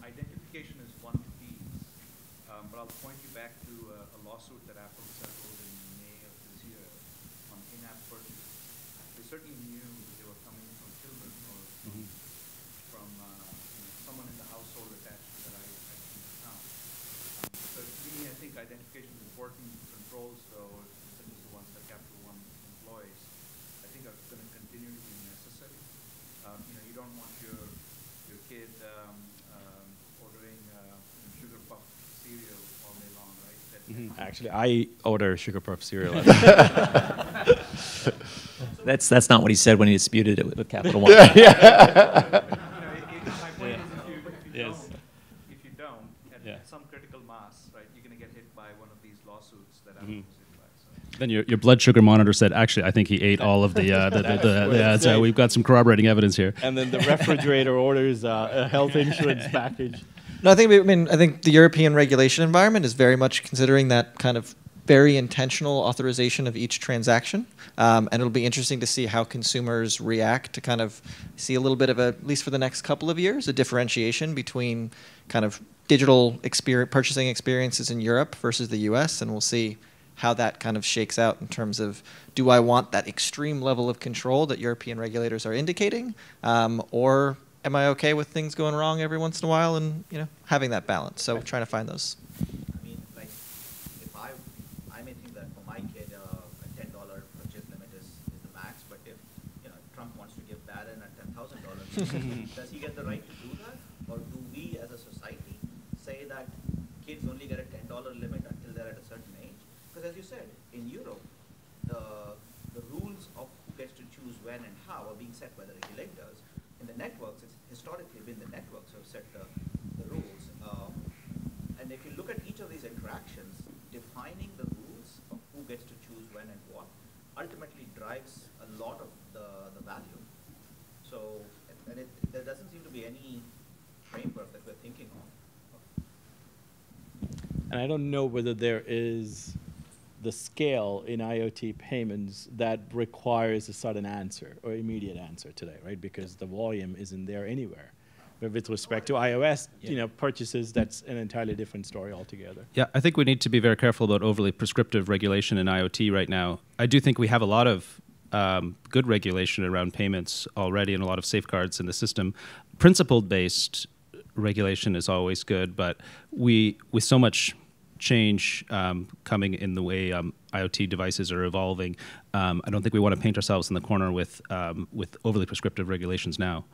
[SPEAKER 6] identification is one piece, but I'll point you back to a lawsuit that Apple settled in May of this year on in-app purchases. They certainly knew that they were coming from children or from someone in the household attached to that ID account. So to me, I think identification is important. Controls, though, such as the ones that Capital One employs, I think are going to continue to be necessary. You know, you don't want your kid ordering sugar puff cereal all day long, right?
[SPEAKER 2] Actually, I order sugar puff cereal.
[SPEAKER 5] That's not what he said when he disputed it with Capital One.
[SPEAKER 6] My point is, if you don't, at some critical mass, right, you're going to get hit by one of these lawsuits that Apple was hit by. So.
[SPEAKER 3] Then your blood sugar monitor said, actually, I think he ate all of so we've got some corroborating evidence here.
[SPEAKER 2] And then the refrigerator orders a health insurance package.
[SPEAKER 4] No, I think the European regulation environment is very much considering that kind of very intentional authorization of each transaction. And it'll be interesting to see how consumers react to kind of see a little bit of at least for the next couple of years, a differentiation between kind of digital purchasing experiences in Europe versus the US. And we'll see how that kind of shakes out in terms of, do I want that extreme level of control that European regulators are indicating? Or am I okay with things going wrong every once in a while and, you know, having that balance? So trying to find those.
[SPEAKER 8] I mean, like, if I may think that for my kid, a $10 purchase limit is the max, but if, you know, Trump wants to give Barron a $10,000, does he get the right to do that? Or do we as a society say that kids only get a $10 limit until they're at a certain age? Because as you said, in Europe, the rules of who gets to choose when and how are being set by the regulators. In the networks, it's historically been the networks who have set the rules. And if you look at each of these interactions, defining the rules of who gets to choose when and what ultimately drives a lot of the value. So, and there doesn't seem to be any framework that we're thinking of.
[SPEAKER 2] And I don't know whether there is the scale in IoT payments that requires a sudden answer or immediate answer today, right? Because the volume isn't there anywhere. But with respect to iOS, you know, purchases, that's an entirely different story altogether.
[SPEAKER 3] Yeah, I think we need to be very careful about overly prescriptive regulation in IoT right now. I do think we have a lot of good regulation around payments already and a lot of safeguards in the system. Principle-based regulation is always good, but with so much change coming in the way IoT devices are evolving. I don't think we want to paint ourselves in the corner with overly prescriptive regulations now.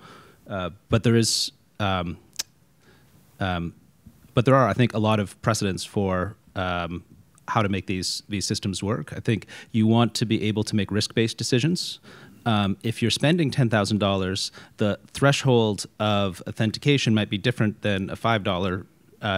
[SPEAKER 3] But there is, but there are, I think, a lot of precedents for how to make these systems work. I think you want to be able to make risk-based decisions. If you're spending $10,000, the threshold of authentication might be different than a $5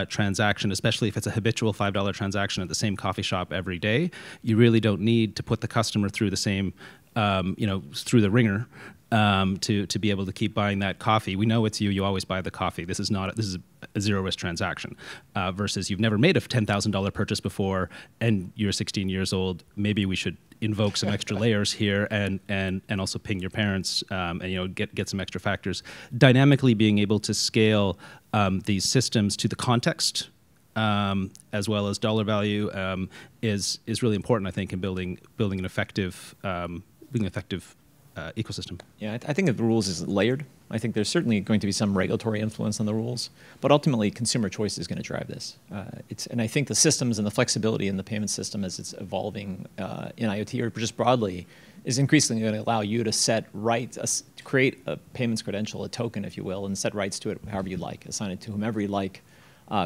[SPEAKER 3] transaction, especially if it's a habitual $5 transaction at the same coffee shop every day. You really don't need to put the customer through the same, through the ringer to be able to keep buying that coffee. We know it's you. You always buy the coffee. This is a zero risk transaction. Versus you've never made a $10,000 purchase before, and you're 16 years old. Maybe we should invoke some extra layers here and also ping your parents and get some extra factors. Dynamically being able to scale these systems to the context as well as dollar value is really important, I think, in building an effective ecosystem.
[SPEAKER 5] Yeah, I think that the rules is layered. I think there's certainly going to be some regulatory influence on the rules, but ultimately consumer choice is going to drive this. And I think the systems and the flexibility in the payment system as it's evolving in IoT or just broadly is increasingly going to allow you to set rights, create a payments credential, a token, if you will, and set rights to it however you'd like, assign it to whomever you'd like,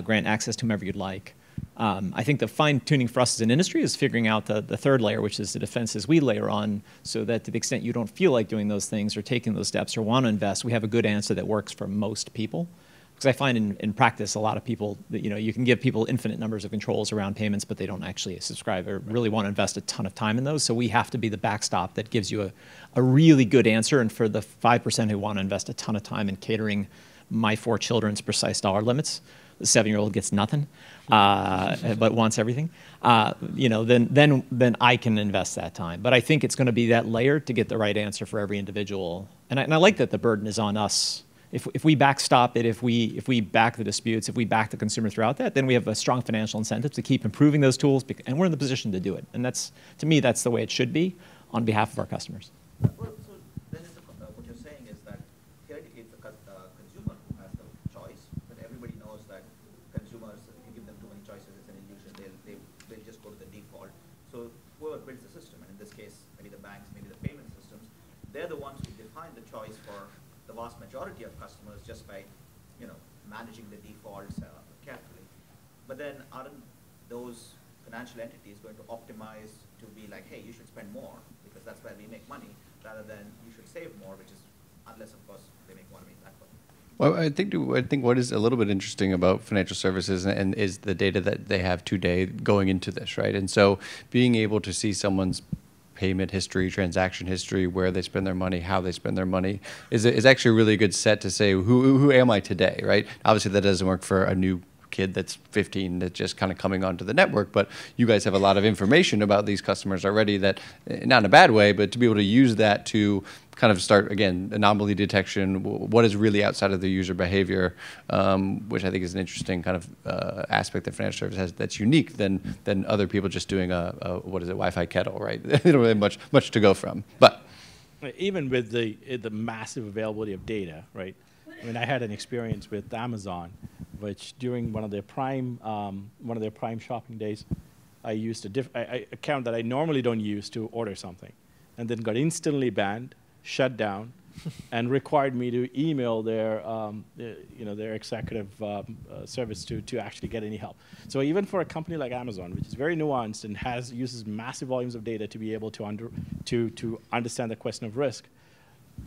[SPEAKER 5] grant access to whomever you'd like. I think the fine-tuning for us as an industry is figuring out the third layer, which is the defenses we layer on, so that to the extent you don't feel like doing those things or taking those steps or want to invest, we have a good answer that works for most people. Because I find in practice a lot of people that you can give people infinite numbers of controls around payments, but they don't actually subscribe or really want to invest a ton of time in those. So we have to be the backstop that gives you a really good answer. And for the 5% who want to invest a ton of time in catering my 4 children's precise dollar limits, the 7-year-old gets nothing, but wants everything. Then I can invest that time. But I think it's going to be that layer to get the right answer for every individual. And I like that the burden is on us. If we backstop it, if we back the disputes, if we back the consumer throughout that, then we have a strong financial incentive to keep improving those tools, and we're in the position to do it. And that's, to me, that's the way it should be on behalf of our customers.
[SPEAKER 8] Well, so then what you're saying is that theoretically it's the consumer who has the choice, but everybody knows that consumers, if you give them too many choices, it's an illusion. They'll just go to the default. So whoever builds the system, and in this case, maybe the banks, maybe the payment systems, they're the ones who define the choice for the vast majority of customers just by, managing the defaults carefully. But then aren't those financial entities going to optimize to be like, hey, you should spend more because that's where we make money, rather than you should save more, which is, unless of course they want to make that way.
[SPEAKER 1] Well, I think what is a little bit interesting about financial services and is the data that they have today going into this, right? And so being able to see someone's payment history, transaction history, where they spend their money, how they spend their money, is actually a really good set to say, who am I today, right? Obviously, that doesn't work for a new kid that's 15 that's just kind of coming onto the network, but you guys have a lot of information about these customers already that, not in a bad way, but to be able to use that to kind of start, again, anomaly detection, what is really outside of the user behavior, which I think is an interesting kind of aspect that financial service has that's unique than other people just doing a Wi-Fi kettle, right? They don't really have much to go from. But
[SPEAKER 2] even with the massive availability of data, right? I mean, I had an experience with Amazon, which during one of their prime shopping days, I used a account that I normally don't use to order something, and then got instantly banned, shut down, and required me to email their executive service to actually get any help. So even for a company like Amazon, which is very nuanced and uses massive volumes of data to be able to understand the question of risk,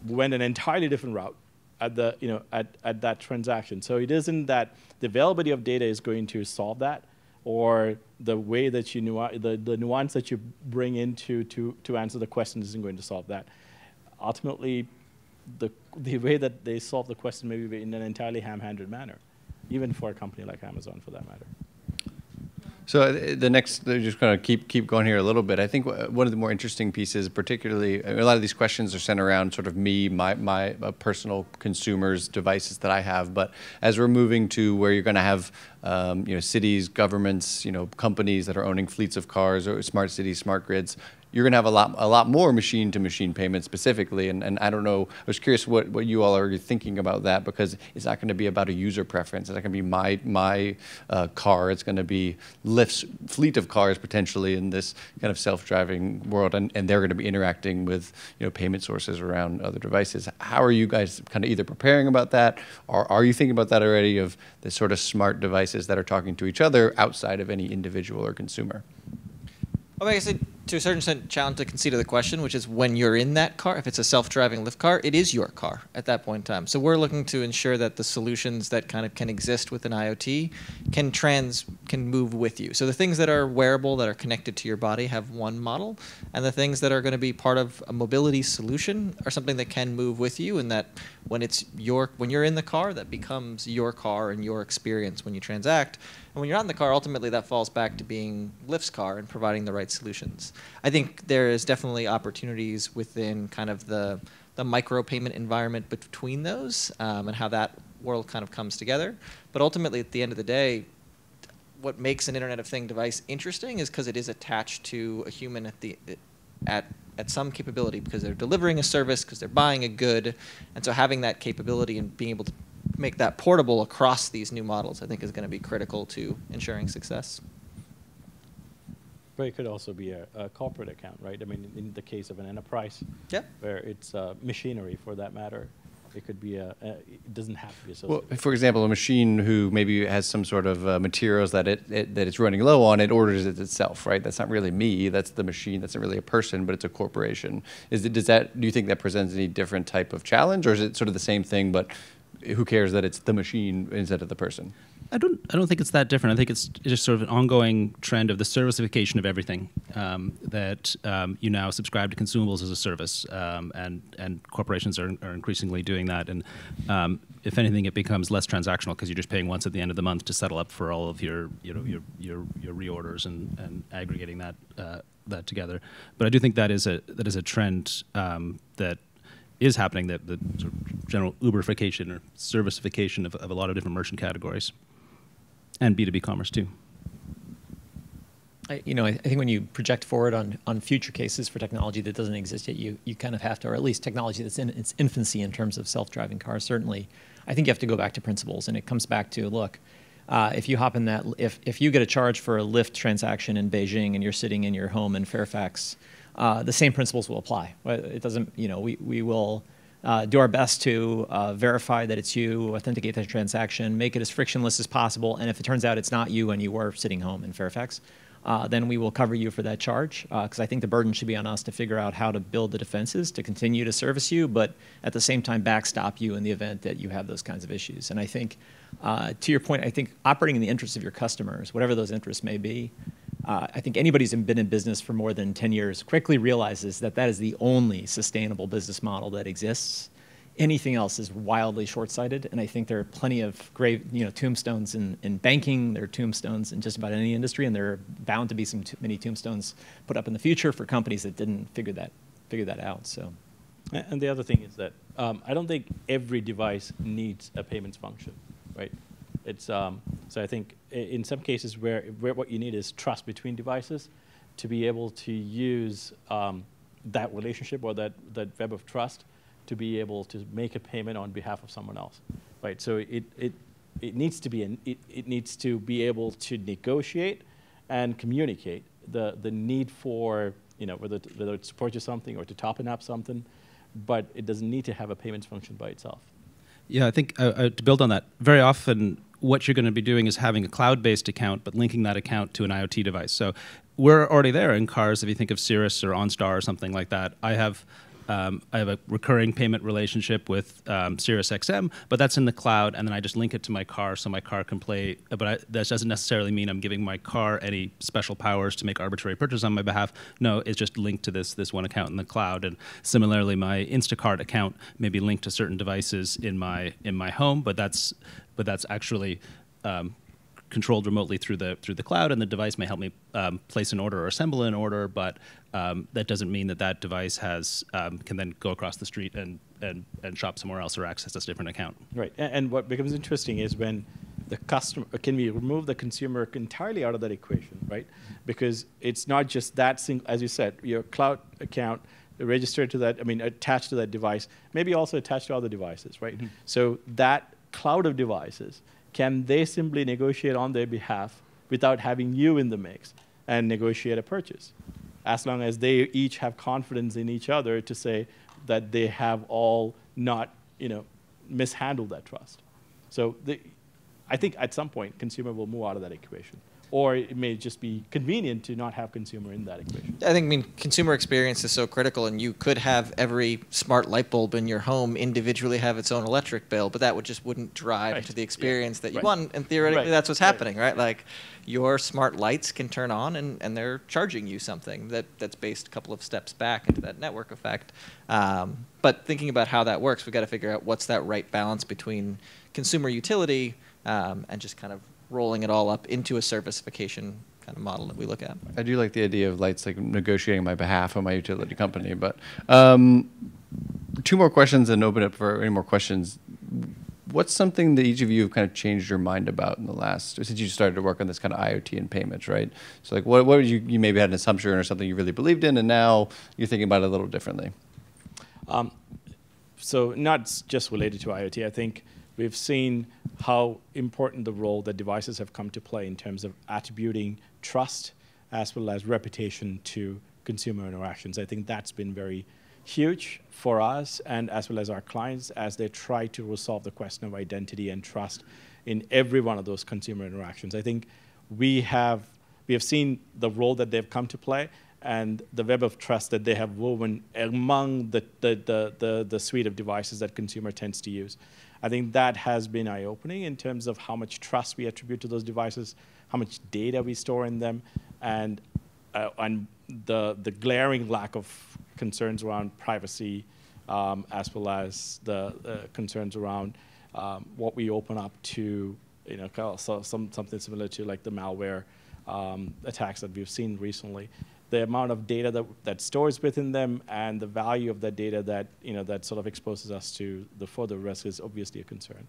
[SPEAKER 2] went an entirely different route at that transaction. So it isn't that the availability of data is going to solve that, or the way that the nuance that you bring into to answer the question isn't going to solve that. Ultimately, the way that they solve the question may be in an entirely ham-handed manner, even for a company like Amazon, for that matter.
[SPEAKER 1] So just going to keep going here a little bit. I think one of the more interesting pieces, particularly, a lot of these questions are centered around sort of my personal consumers' devices that I have. But as we're moving to where you're going to have cities, governments, companies that are owning fleets of cars or smart cities, smart grids, you're going to have a lot more machine-to-machine payments specifically. And I don't know, I was curious what you all are thinking about that, because it's not going to be about a user preference. It's not going to be my car. It's going to be Lyft's fleet of cars potentially in this kind of self-driving world, and they're going to be interacting with payment sources around other devices. How are you guys kind of either preparing about that, or are you thinking about that already, of the sort of smart devices that are talking to each other outside of any individual or consumer?
[SPEAKER 4] Well, I guess to a certain extent, challenge to consider the question, which is when you're in that car, if it's a self-driving Lyft car, it is your car at that point in time. So we're looking to ensure that the solutions that kind of can exist within IoT can move with you. So the things that are wearable, that are connected to your body, have one model, and the things that are going to be part of a mobility solution are something that can move with you, and that when you're in the car, that becomes your car and your experience when you transact. And when you're not in the car, ultimately that falls back to being Lyft's car and providing the right solutions. I think there is definitely opportunities within kind of the micro payment environment between those, and how that world kind of comes together. But ultimately, at the end of the day, what makes an Internet of Things device interesting is because it is attached to a human at some capability, because they're delivering a service, because they're buying a good. And so having that capability and being able to make that portable across these new models, I think, is going to be critical to ensuring success.
[SPEAKER 2] But it could also be a corporate account, right? I mean, in the case of an enterprise, where it's machinery, for that matter, it could be it doesn't have to be associated.
[SPEAKER 1] Well, for example, a machine who maybe has some sort of materials that it's running low on, it orders it itself, right? That's not really me. That's the machine. That's not really a person, but it's a corporation. Do you think that presents any different type of challenge, or is it sort of the same thing, but who cares that it's the machine instead of the person?
[SPEAKER 3] I don't think it's that different. I think it's just sort of an ongoing trend of the servicification of everything, that you now subscribe to consumables as a service, and corporations are increasingly doing that. And if anything, it becomes less transactional, because you're just paying once at the end of the month to settle up for all of your reorders and aggregating that together. But I do think that is a trend that is happening, that the sort of general Uberification or servicification of a lot of different merchant categories, and B2B commerce too.
[SPEAKER 5] I think when you project forward on future cases for technology that doesn't exist yet, you kind of have to, or at least technology that's in its infancy in terms of self-driving cars, certainly, I think you have to go back to principles. And it comes back to, look, if you hop in that, if you get a charge for a Lyft transaction in Beijing and you're sitting in your home in Fairfax, the same principles will apply. It doesn't, we will do our best to verify that it's you, authenticate that transaction, make it as frictionless as possible. And if it turns out it's not you and you were sitting home in Fairfax, then we will cover you for that charge. Because I think the burden should be on us to figure out how to build the defenses to continue to service you, but at the same time backstop you in the event that you have those kinds of issues. And I think, to your point, I think operating in the interests of your customers, whatever those interests may be, I think anybody who's been in business for more than 10 years quickly realizes that that is the only sustainable business model that exists. Anything else is wildly short-sighted, and I think there are plenty of great, tombstones in banking. There are tombstones in just about any industry, and there are bound to be many tombstones put up in the future for companies that didn't figure that out. So,
[SPEAKER 2] and the other thing is that I don't think every device needs a payments function, right? It's so I think in some cases where what you need is trust between devices to be able to use that relationship or that web of trust to be able to make a payment on behalf of someone else, right? So it needs to be it needs to be able to negotiate and communicate the need for whether it's to purchase something or to top and up something, but it doesn't need to have a payments function by itself.
[SPEAKER 3] Yeah, I think to build on that, very often what you're going to be doing is having a cloud-based account, but linking that account to an IoT device. So we're already there in cars. If you think of Cirrus or OnStar or something like that, I have a recurring payment relationship with Sirius XM, but that's in the cloud, and then I just link it to my car so my car can play. But that doesn't necessarily mean I'm giving my car any special powers to make arbitrary purchases on my behalf. No, it's just linked to this one account in the cloud. And similarly, my Instacart account may be linked to certain devices in my home, but that's actually controlled remotely through the cloud, and the device may help me place an order or assemble an order, but that doesn't mean that device can then go across the street and shop somewhere else or access a different account.
[SPEAKER 2] Right, and what becomes interesting is when the customer, can we remove the consumer entirely out of that equation, right? Because it's not just that as you said, your cloud account registered to that, I mean, attached to that device, maybe also attached to other devices, right? Mm-hmm. So that cloud of devices, can they simply negotiate on their behalf without having you in the mix and negotiate a purchase? As long as they each have confidence in each other to say that they have all not, mishandled that trust. So I think at some point, consumer will move out of that equation. Or it may just be convenient to not have consumer in that equation.
[SPEAKER 4] I think, consumer experience is so critical, and you could have every smart light bulb in your home individually have its own electric bill, but that wouldn't drive to the experience that you want. And theoretically, that's what's happening, right? Like, your smart lights can turn on, and they're charging you something that's based a couple of steps back into that network effect. But thinking about how that works, we've got to figure out what's that right balance between consumer utility and just kind of rolling it all up into a servicification kind of model that we look at.
[SPEAKER 1] I do like the idea of lights like negotiating on my behalf of my utility company. But 2 more questions and open up for any more questions. What's something that each of you have kind of changed your mind about in the last, since you started to work on this kind of IoT and payments, right? So like what you maybe had an assumption or something you really believed in, and now you're thinking about it a little differently?
[SPEAKER 2] So not just related to IoT, I think we've seen how important the role that devices have come to play in terms of attributing trust as well as reputation to consumer interactions. I think that's been very huge for us and as well as our clients as they try to resolve the question of identity and trust in every one of those consumer interactions. I think we have seen the role that they've come to play and the web of trust that they have woven among the suite of devices that consumer tends to use. I think that has been eye-opening in terms of how much trust we attribute to those devices, how much data we store in them, and the glaring lack of concerns around privacy, as well as the concerns around what we open up to, something similar to like the malware attacks that we've seen recently. The amount of data that stores within them and the value of that data that that sort of exposes us to the further risk is obviously a concern.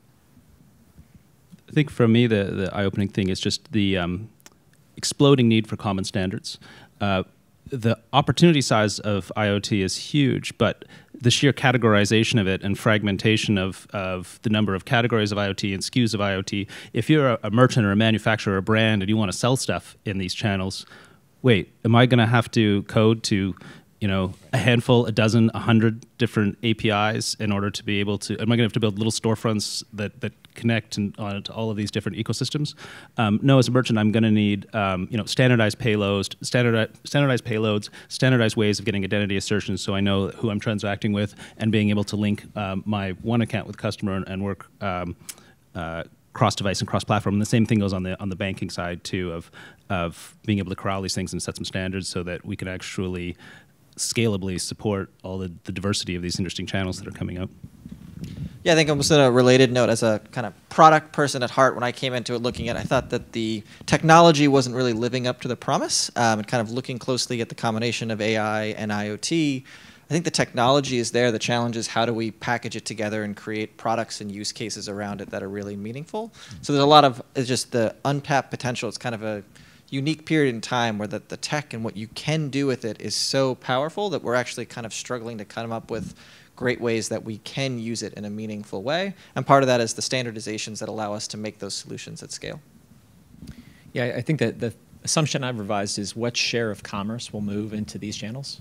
[SPEAKER 3] I think for me the eye-opening thing is just the exploding need for common standards. The opportunity size of IoT is huge, but the sheer categorization of it and fragmentation of the number of categories of IoT and SKUs of IoT. If you're a merchant or a manufacturer or a brand and you want to sell stuff in these channels, wait, am I going to have to code to, a handful, a dozen, 100 different APIs in order to be able to? Am I going to have to build little storefronts that connect to all of these different ecosystems? No, as a merchant, I'm going to need standardized payloads, standardized ways of getting identity assertions, so I know who I'm transacting with, and being able to link my one account with customer and work cross-device and cross-platform. And the same thing goes on the banking side too, of being able to corral these things and set some standards so that we can actually scalably support all the diversity of these interesting channels that are coming up.
[SPEAKER 4] Yeah, I think almost on a related note, as a kind of product person at heart, when I came into it looking at it, I thought that the technology wasn't really living up to the promise. And kind of looking closely at the combination of AI and IoT, I think the technology is there. The challenge is how do we package it together and create products and use cases around it that are really meaningful. So there's a lot of, it's just the untapped potential. It's kind of a unique period in time where the tech and what you can do with it is so powerful that we're actually kind of struggling to come up with great ways that we can use it in a meaningful way. And part of that is the standardizations that allow us to make those solutions at scale.
[SPEAKER 5] Yeah, I think that the assumption I've revised is what share of commerce will move into these channels.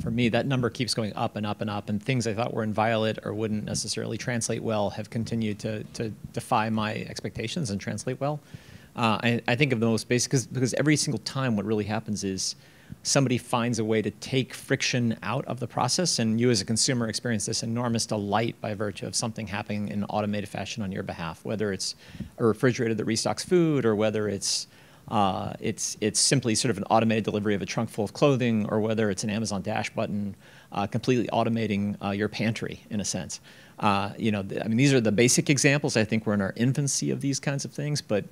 [SPEAKER 5] For me, that number keeps going up and up and up, and things I thought were inviolate or wouldn't necessarily translate well have continued to defy my expectations and translate well. I think of the most basic, because every single time what really happens is somebody finds a way to take friction out of the process, and you as a consumer experience this enormous delight by virtue of something happening in automated fashion on your behalf, whether it's a refrigerator that restocks food or whether it's simply sort of an automated delivery of a trunk full of clothing, or whether it's an Amazon Dash button completely automating your pantry in a sense. I mean, these are the basic examples. I think we're in our infancy of these kinds of things, but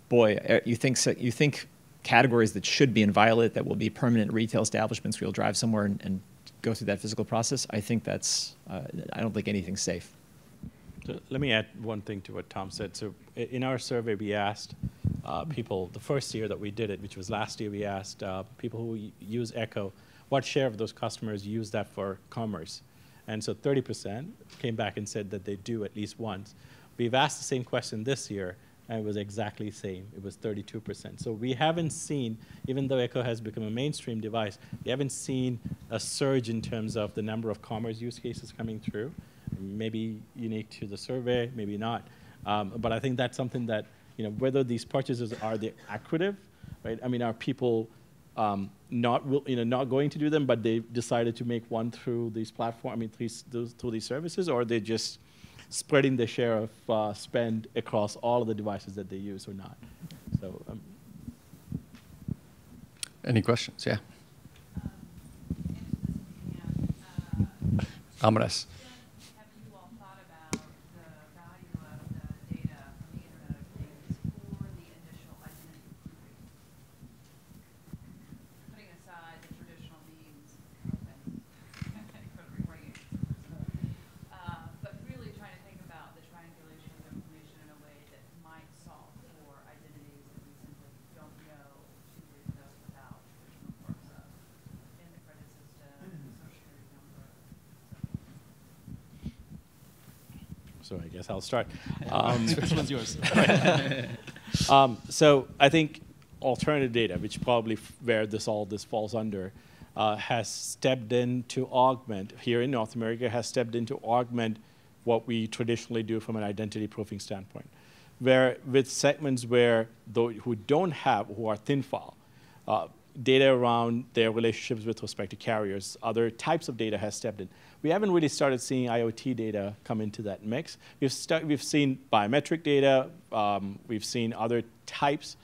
[SPEAKER 5] boy, you think categories that should be inviolate, that will be permanent retail establishments where you'll drive somewhere and go through that physical process, I think that's, I don't think anything's safe.
[SPEAKER 2] So let me add one thing to what Tom said. So in our survey, we asked people, the first year that we did it, which was last year, we asked people who use Echo, what share of those customers use that for commerce? And so 30% came back and said that they do at least once. We've asked the same question this year, and it was exactly the same. It was 32%. So we haven't seen, even though Echo has become a mainstream device, we haven't seen a surge in terms of the number of commerce use cases coming through. Maybe unique to the survey, maybe not. But I think that's something that, whether these purchases are they accretive, right? I mean, are people not going to do them, but they decided to make one through these platforms, I mean, through these services, or they're just spreading the share of spend across all of the devices that they use or not? So,
[SPEAKER 1] any questions? Yeah. Ominous.
[SPEAKER 9] Have you all thought about the value of the data from the Internet of Things for the initial identity proofing? Putting aside the traditional means of credit reporting, but really trying to think about the triangulation of information in a way that might solve for identities that we simply don't know to exist without traditional forms of in the credit system, social security number.
[SPEAKER 2] So I guess I'll start.
[SPEAKER 3] This one's yours.
[SPEAKER 2] So I think alternative data, which probably where all this falls under, has stepped in to augment, here in North America, has stepped in to augment what we traditionally do from an identity proofing standpoint. Where with segments where who are thin file, data around their relationships with respect to carriers, other types of data has stepped in. We haven't really started seeing IoT data come into that mix. We've seen biometric data, we've seen other types,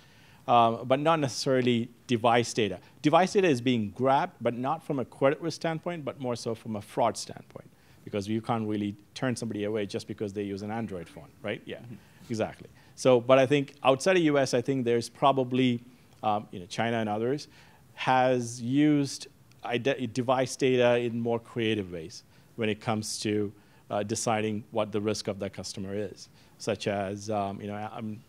[SPEAKER 2] but not necessarily device data. Device data is being grabbed, but not from a credit risk standpoint, but more so from a fraud standpoint, because you can't really turn somebody away just because they use an Android phone, right? Yeah, exactly. So, but I think outside of US, I think there's probably, China and others, has used device data in more creative ways when it comes to deciding what the risk of that customer is, such as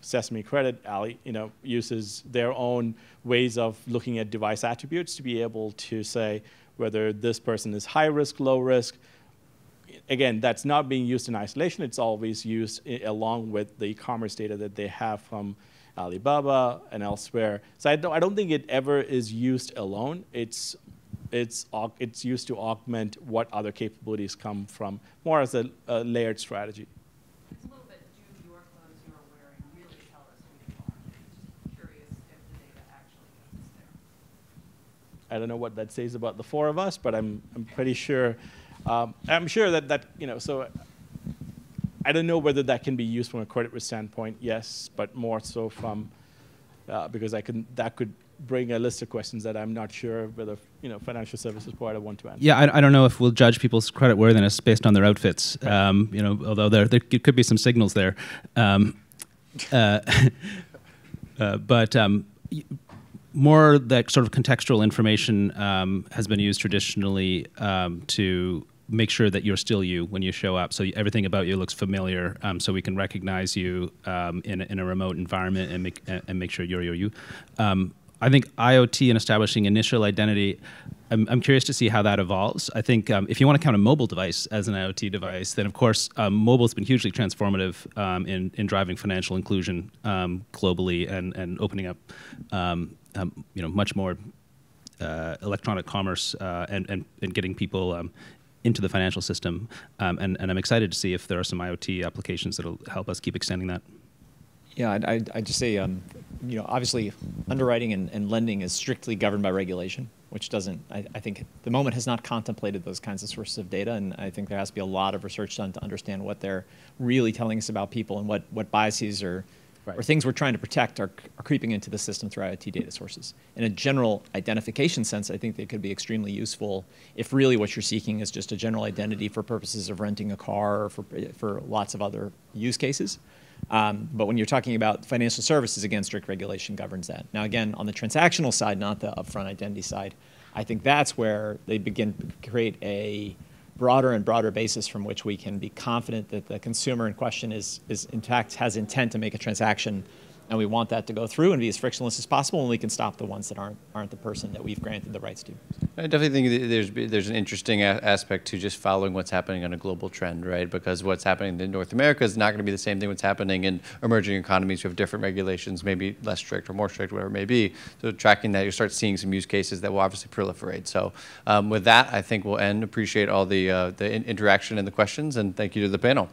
[SPEAKER 2] Sesame Credit Alley, uses their own ways of looking at device attributes to be able to say whether this person is high risk, low risk. Again, that's not being used in isolation. It's always used along with the e-commerce data that they have from Alibaba and elsewhere. So I don't think it ever is used alone. It's used to augment what other capabilities come from, more as a layered strategy.
[SPEAKER 9] It's a little bit, do your clothes you're wearing really tell us who you are? Just curious if the data actually gets us there.
[SPEAKER 2] I don't know what that says about the four of us, but I'm pretty sure. I'm sure that so I don't know whether that can be used from a credit risk standpoint. Yes, but more so from because that could bring a list of questions that I'm not sure whether financial services provider want to answer.
[SPEAKER 3] Yeah, I don't know if we'll judge people's credit worthiness based on their outfits.
[SPEAKER 2] Right.
[SPEAKER 3] Although there could be some signals there. But more that sort of contextual information has been used traditionally to make sure that you're still you when you show up. So everything about you looks familiar, so we can recognize you in a remote environment and make sure you're you. I think IoT and establishing initial identity, I'm curious to see how that evolves. I think if you want to count a mobile device as an IoT device, then of course mobile's been hugely transformative in driving financial inclusion globally and opening up much more electronic commerce and getting people into the financial system. And I'm excited to see if there are some IoT applications that'll help us keep extending that.
[SPEAKER 5] Yeah, I'd just say, obviously underwriting and lending is strictly governed by regulation, which doesn't, I think, the moment has not contemplated those kinds of sources of data, and I think there has to be a lot of research done to understand what they're really telling us about people and what biases or things we're trying to protect are creeping into the system through IoT data sources. In a general identification sense, I think they could be extremely useful if really what you're seeking is just a general identity for purposes of renting a car or for lots of other use cases. But when you're talking about financial services, again, strict regulation governs that. Now, again, on the transactional side, not the upfront identity side, I think that's where they begin to create a broader and broader basis from which we can be confident that the consumer in question is in fact has intent to make a transaction, and we want that to go through and be as frictionless as possible, and we can stop the ones that aren't the person that we've granted the rights to.
[SPEAKER 1] I definitely think that there's an interesting aspect to just following what's happening on a global trend, right? Because what's happening in North America is not going to be the same thing what's happening in emerging economies who have different regulations, maybe less strict or more strict, whatever it may be. So tracking that, you start seeing some use cases that will obviously proliferate. So with that, I think we'll end. Appreciate all the interaction and the questions, and thank you to the panel.